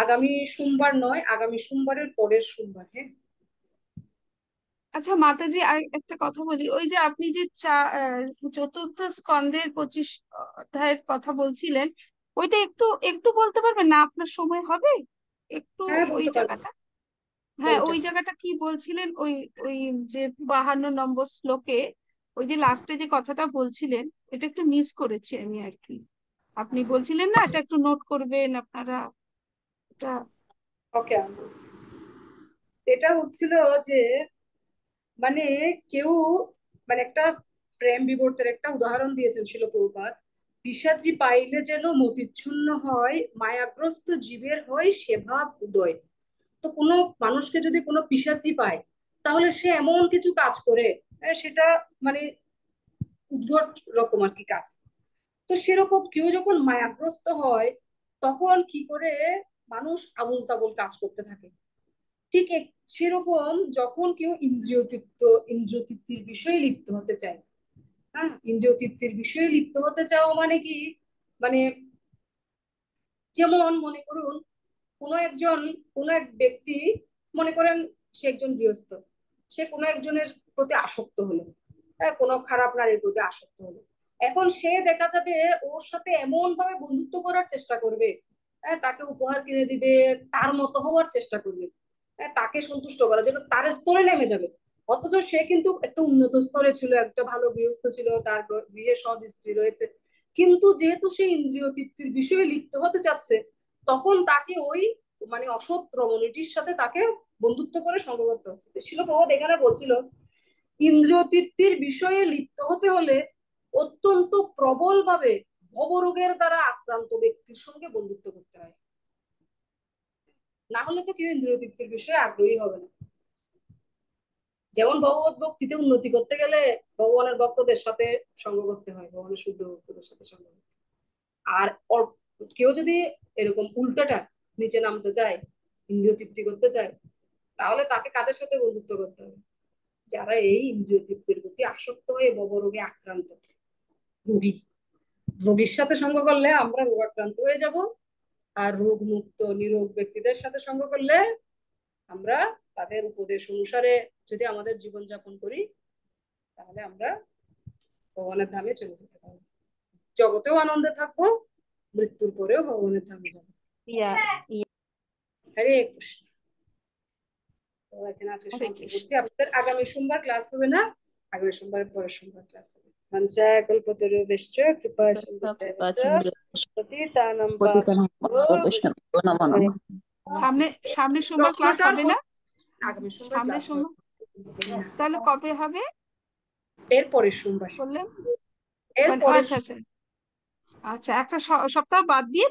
আগামী সোমবার, নয় আগামী সোমবারের পরের সোমবার। হ্যাঁ, আচ্ছা মাতাজি, আর একটা কথা বলি, ওই যে আপনি যে চতুর্থ স্কন্ধের 25 অধ্যায়ের কথা বলছিলেন, ওইটা একটু একটু বলতে পারবেন না? আপনার সময় হবে একটু হ্যাঁ, ওই বলতে পারবো। জায়গাটা? হ্যাঁ, কোনটা? ওই জায়গাটা কি বলছিলেন? ওই ওই যে 52 নম্বর শ্লোকে ওই যে লাস্টে যে কথাটা বলছিলেন, এটা একটু মিস করেছি আমি আর কি। আপনি আচ্ছা, বলছিলেন না, এটা একটু নোট করবেন আপনারা, এটা। ওকে, আমি বলছি। এটা হচ্ছিল যে মানে কেউ, মানে একটা প্রেম বিবর্তের একটা উদাহরণ দিয়েছেন শিল প্রভুপাদ। পিশাচি পাইলে যেন মতিচ্ছন্ন হয়, মায়াগ্রস্ত জীবের হয় সেভাব উদয়। তো কোনো মানুষকে যদি কোনো পিশাচি পায়, তাহলে সে এমন কিছু কাজ করে, সেটা মানে উদ্ভট রকম আর কি কাজ। তো সেরকম কেউ যখন মায়াগ্রস্ত হয়, তখন কি করে মানুষ আবুল তাবুল কাজ করতে থাকে। ঠিক সেরকম যখন কেউ ইন্দ্রিয় তৃপ্তির বিষয়ে লিপ্ত হতে চায়, হ্যাঁ, ইন্দ্রিয় তৃপ্তির বিষয়ে লিপ্ত হতে চাও মানে কি, মানে যেমন মনে করুন কোনো এক ব্যক্তি, মনে করেন সে একজন গৃহস্থ, সে কোনো একজনের প্রতি আসক্ত হলো, কোনো খারাপ নারীর প্রতি আসক্ত হলো। এখন সে দেখা যাবে ওর সাথে এমন ভাবে বন্ধুত্ব করার চেষ্টা করবে, তাকে উপহার কিনে দিবে, তার মতো হওয়ার চেষ্টা করবে, তাকে সন্তুষ্ট করার জন্য তার স্তরে নেমে যাবে। অথচ সে কিন্তু একটা উন্নত স্তরে ছিল, একটা ভালো গৃহস্থ ছিল, তার গৃহে সৎ স্ত্রী রয়েছে, কিন্তু যেহেতু সে ইন্দ্রিয় তৃপ্তির বিষয়ে লিপ্ত হতে চাচ্ছে, তখন তাকে ওই মানে অসৎ রমণীটির সাথে তাকে বন্ধুত্ব করে সঙ্গ করতে হচ্ছে। শিল প্রভুপাদ এখানে বলছিল, ইন্দ্রিয় তৃপ্তির বিষয়ে লিপ্ত হতে হলে অত্যন্ত প্রবল ভাবে ভবরোগের দ্বারা আক্রান্ত ব্যক্তির সঙ্গে বন্ধুত্ব করতে হয়, না হলে তো কেউ ইন্দ্রিয় তৃপ্তির বিষয়ে আগ্রহী হবে না। যেমন ভগবত ভক্তিতে উন্নতি করতে গেলে ভগবানের ভক্তদের সাথে সঙ্গ করতে হয়, ভগবানের শুদ্ধ ভক্তদের সাথে সঙ্গ করতে। আর কেউ যদি এরকম উল্টোটা নিচে নামতে চায়, ইন্দ্রিয় তৃপ্তি করতে চায়, তাহলে তাকে কাদের সাথে বন্ধুত্ব করতে হবে? যারা এই ইন্দ্রিয় তৃপ্তির প্রতি আসক্ত হয়ে রোগে আক্রান্ত, রোগী। রোগীর সাথে সঙ্গ করলে আমরা রোগাক্রান্ত হয়ে যাব, আর রোগ মুক্ত নিরোগ ব্যক্তিদের সাথে সঙ্গ করলে আমরা তাদের উপদেশ অনুসারে যদি আমাদের জীবনযাপন করি, তাহলে আমরা ভগবানের ধামে চলে যেতে পারবো। জগতেও আনন্দে থাকবো, মৃত্যুর পরেও ভগবানের ধামে যাবো। হরে কৃষ্ণ। তো এখানে আজকে হরে সমাপ্ত কৃষ্ণ। করছি। আপনাদের আগামী সোমবার ক্লাস হবে না, আগামী সোমবারের পরের সোমবার ক্লাস হবে। মঞ্চাকল্পতরুভ্যশ্চ কৃপা সিন্ধুভ্যেব চ পতিতানাং পতিতানাং পাবনেভ্যো বৈষ্ণবেভ্যো নমো বৈষ্ণবেভ্যো। নমঃ। সামনের সোমবার ক্লাস প্রশ্নটা হবে না? আগামী সোমবার সামনের ক্লাস সোমবার হবে। তাহলে কবে হবে এর পরের সোমবার, বললেন? এর মানে পরের, আচ্ছা আচ্ছা আচ্ছা, একটা সপ্তাহ বাদ দিয়ে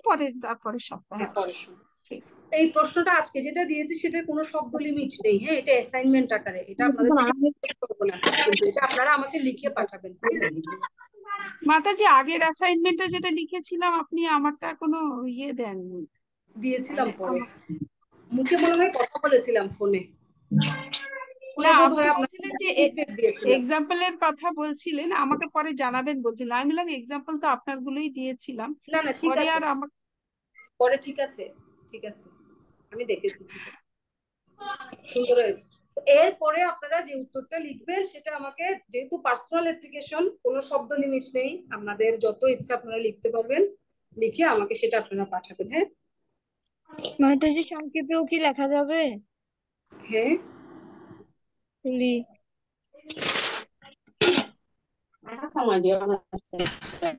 তারপরের সপ্তাহ। হ্যাঁ পরের সোমবার। ঠিক। এই প্রশ্নটা আজকে যেটা দিয়েছি সেটার কোনো শব্দ লিমিট নেই, হ্যাঁ এটা অ্যাসাইনমেন্ট আকারে, এটা আপনাদের থেকে expect করবো না, কিন্তু এটা আপনারা আমাকে লিখে পাঠাবেন, হ্যাঁ? মাতাজি, আগের অ্যাসাইনমেন্টে যেটা লিখেছিলাম আপনি আমারটা কোনো ইয়ে দেননি। দিয়েছিলাম মানে পরে, মুখে মনে হয় কথা বলেছিলাম ফোনে, না, ফোনে বোধ আপনি হয় বলছিলেন যে আপনাকে ফিডব্যাক দিয়েছিলাম। এক্সাম্পলের কথা বলছিলেন, আমাকে পরে জানাবেন বলছিলেন। আমি বললাম এক্সাম্পল তো আপনার গুলোই দিয়েছিলাম, না না ঠিক পরে আছে, আর আমাকে। পরে ঠিক আছে, ঠিক আছে, আমি দেখেছি, ঠিক আছে, সুন্দর হয়েছে। তো এরপরে আপনারা যে উত্তরটা লিখবেন সেটা আমাকে, যেহেতু পার্সোনাল অ্যাপ্লিকেশন, কোনো শব্দ লিমিট নেই, আপনাদের যত ইচ্ছা আপনারা লিখতে পারবেন, লিখে আমাকে সেটা আপনারা পাঠাবেন, হ্যাঁ? মাতাজি সংক্ষেপেও কি লেখা যাবে? হ্যাঁ তুলি।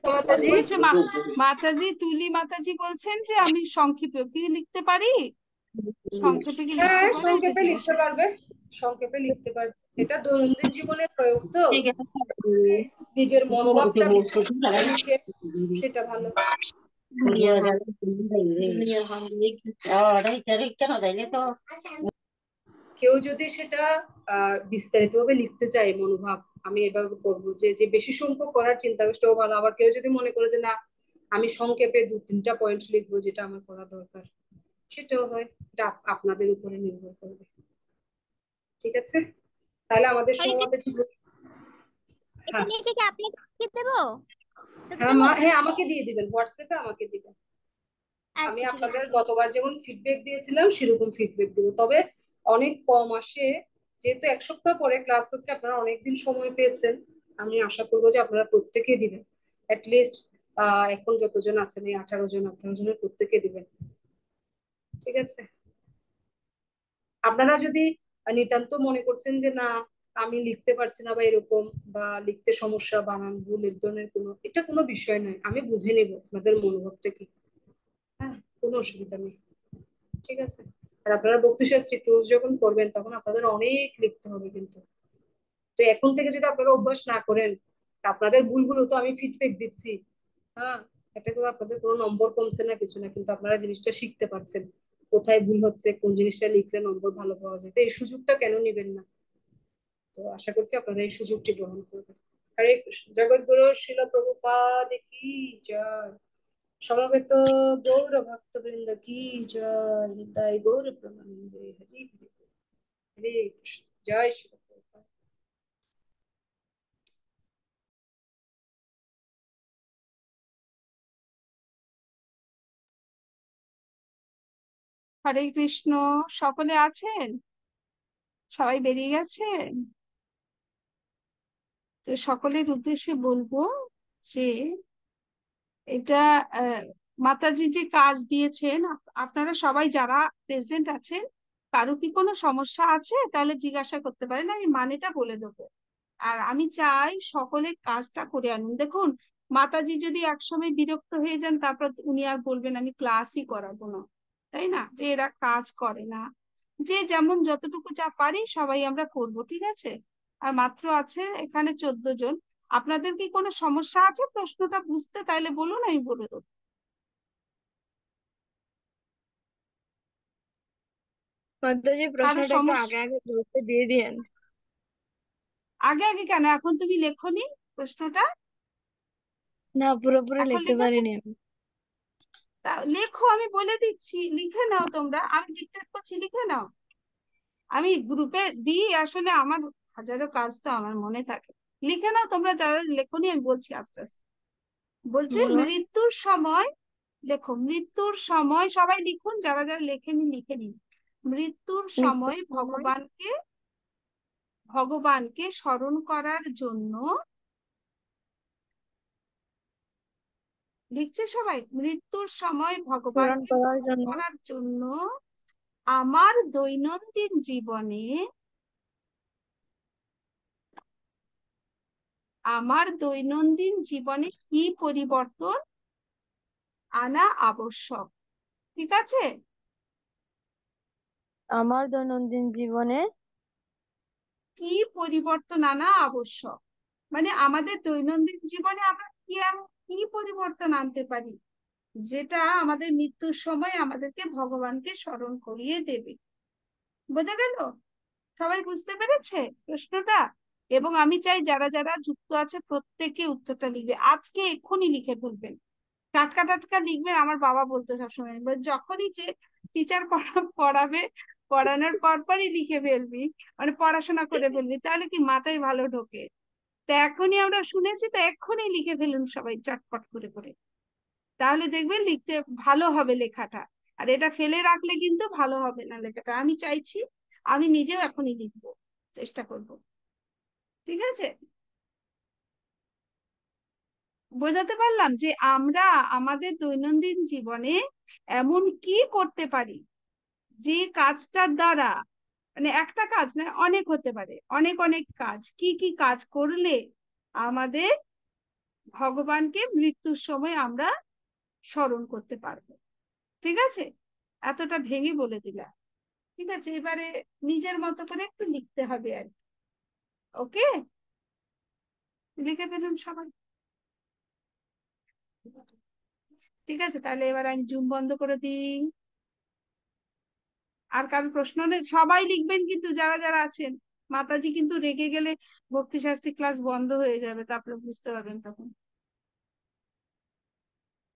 মাতাজি, বলছে মাতাজি, তুলি মাতাজি বলছেন যে আমি সংক্ষেপে কি লিখতে পারি, সংক্ষেপে কি লিখতে হ্যাঁ পারি, এটা সংক্ষেপে জিজ্ঞেস লিখতে পারবে, সংক্ষেপে লিখতে পারবে, এটা দৈনন্দিন জীবনের প্রয়োগ তো, নিজের মনোভাবটা বিস্তারিত লিখে সেটা ভালো। কেউ যদি সেটা বিস্তারিতভাবে লিখতে চায় মনোভাব, আমি এভাবে করবো যে যে বেশি সংখ্যক করার চিন্তা করছেও ভালো, আবার কেউ যদি মনে করে যে না আমি সংক্ষেপে 2-3টা পয়েন্ট লিখবো যেটা আমার করা দরকার, সেটাও হয়, এটা আপনাদের উপরে নির্ভর করবে, ঠিক আছে? তাহলে আমাদের হরে কৃষ্ণ, সময়মতে ঠিক, এটা হ্যাঁ লিখে কি আপনি দেবো হ্যাঁ দেবো? হ্যাঁ আমাকে দিয়ে দিবেন, হোয়াটসঅ্যাপে আমাকে দিবেন, আমি আচ্ছা ঠিক আছে। আপনাদের গতবার যেমন ফিডব্যাক দিয়েছিলাম সেরকম ফিডব্যাক দিব, তবে অনেক কম আসে, যেহেতু 1 সপ্তাহ পরে ক্লাস হচ্ছে, আপনারা অনেকদিন সময় পেয়েছেন, আমি আশা করবো যে আপনারা প্রত্যেকে দিবেন, লিস্ট এখন যতজন আছেন এই 18 জনের প্রত্যেকে দিবেন, ঠিক আছে? আপনারা যদি নিতান্ত মনে করছেন যে না আমি লিখতে পারছি না বা এরকম, বা লিখতে সমস্যা, বানান ভুল, এর ধরনের কোনো, এটা কোনো বিষয় নয়, আমি বুঝে নেব আপনাদের মনোভাবটা কি, হ্যাঁ কোনো অসুবিধা নেই, ঠিক আছে? আর আপনারা বক্তৃতাশ্রী ক্লোজ যখন করবেন তখন আপনাদের অনেক লিখতে হবে কিন্তু, তো এখন থেকে যদি আপনারা অভ্যাস না করেন, তা আপনাদের ভুলগুলো তো আমি ফিডব্যাক দিচ্ছি, হ্যাঁ এটা কিন্তু আপনাদের কোনো নম্বর কমছে না, কিছু না, কিন্তু আপনারা জিনিসটা শিখতে পারছেন, কোথায় ভুল হচ্ছে, কোন জিনিসটা লিখলে নম্বর ভালো পাওয়া যায়, তো এই সুযোগটা কেন নিবেন না? তো আশা করছি আপনারা এই সুযোগটি গ্রহণ করবেন। হরে কৃষ্ণ, জগৎগুরু শিল প্রভুপাদ কি জয়, সমবেত গৌর ভক্তবৃন্দ কি জয়, নিতাই গৌর প্রেমানন্দে, হরি হরি, হরে কৃষ্ণ, জয় শিল প্রভুপাদ। হরে কৃষ্ণ। সকলে আছেন? সবাই বেরিয়ে গেছেন? তো সকলের উদ্দেশ্যে বলবো যে এটা মাতাজি যে কাজ দিয়েছেন, আপনারা সবাই যারা প্রেজেন্ট আছেন, কারো কি কোনো সমস্যা আছে তাহলে জিজ্ঞাসা করতে পারেন, আমি মানেটা বলে দেবো। আর আমি চাই সকলে কাজটা করে আনুন। দেখুন, মাতাজি যদি একসময় বিরক্ত হয়ে যান তারপর উনি আর বলবেন আমি ক্লাসই করাবো না, তাই না? যে এরা কাজ করে না, যে যেমন যতটুকু যা পারি সবাই আমরা করব, ঠিক আছে? আর মাত্র আছে এখানে 14 জন। আপনাদের কি কোনো সমস্যা আছে প্রশ্নটা বুঝতে? তাইলে বলুন, আমি বলে দেবো। মাতাজি কারো প্রশ্নটা একটু সমস্যা? আগে আগে বলতে দিয়ে দিন। আগে আগে কেন? এখন তুমি লেখনি প্রশ্নটা? না, পুরোপুরি এখন লিখতে লিখেছো? পারিনি আমি। তা লেখো, আমি বলে দিচ্ছি, লিখে নাও তোমরা, আমি ডিকটেট করছি, লিখে নাও। আমি গ্রুপে দিই, আসলে আমার হাজারো কাজ তো আমার মনে থাকে। লিখে নাও তোমরা যারা লেখনি, আমি বলছি আস্তে আস্তে। বলছে বলুন। মৃত্যুর সময়, লেখো মৃত্যুর সময়, সবাই লিখুন, যারা যারা লেখেনি লিখে নিন। মৃত্যুর সময় ভগবানকে স্মরণ করার জন্য, লিখছে সবাই? মৃত্যুর সময় পূরণ ভগবানকে করার স্মরণ জন্য করার জন্য আমার দৈনন্দিন জীবনে, কি পরিবর্তন আনা আবশ্যক। ঠিক আছে? আমার দৈনন্দিন জীবনে কি পরিবর্তন আনা আবশ্যক, মানে আমাদের দৈনন্দিন জীবনে আমরা কি পরিবর্তন আনতে পারি যেটা আমাদের মৃত্যুর সময় আমাদেরকে ভগবানকে স্মরণ করিয়ে দেবে। বোঝা গেল? সবাই বুঝতে পেরেছে প্রশ্নটা? এবং আমি চাই যারা যারা যুক্ত আছে প্রত্যেকে উত্তরটা লিখবে, আজকে এক্ষুনি লিখে ফেলবেন, টাটকা টাটকা লিখবেন। আমার বাবা বলতো সবসময়, যখনই যে টিচার পড়াবে, পড়ানোর পরই লিখে ফেলবি, মানে পড়াশোনা করে ফেলবি, তাহলে কি মাথায় ভালো ঢোকে। তো এখনই আমরা শুনেছি, তো এক্ষুনি লিখে ফেলুন সবাই চটপট করে করে, তাহলে দেখবেন লিখতে ভালো হবে লেখাটা। আর এটা ফেলে রাখলে কিন্তু ভালো হবে না লেখাটা। আমি চাইছি, আমি নিজেও এখনই লিখবো, চেষ্টা করব। ঠিক আছে? বোঝাতে পারলাম যে আমরা আমাদের দৈনন্দিন জীবনে এমন কি করতে পারি যে কাজটার দ্বারা, মানে একটা কাজ না, অনেক হতে পারে, অনেক অনেক কাজ, কি কি কাজ করলে আমাদের ভগবানকে মৃত্যুর সময় আমরা স্মরণ করতে পারবো। ঠিক আছে? এতটা ভেঙে বলে দিলাম। ঠিক আছে, এবারে নিজের মতো করে একটু লিখতে হবে আর কি। ওকে, লিখে ফেলুন সবাই। ঠিক আছে, তাহলে এবার আমি জুম বন্ধ করে দিই। আর কারো প্রশ্ন নেই? সবাই লিখবেন কিন্তু যারা যারা আছেন। মাতাজি কিন্তু রেগে গেলে ভক্তি শাস্ত্রী ক্লাস বন্ধ হয়ে যাবে, তারপরে বুঝতে পারবেন তখন।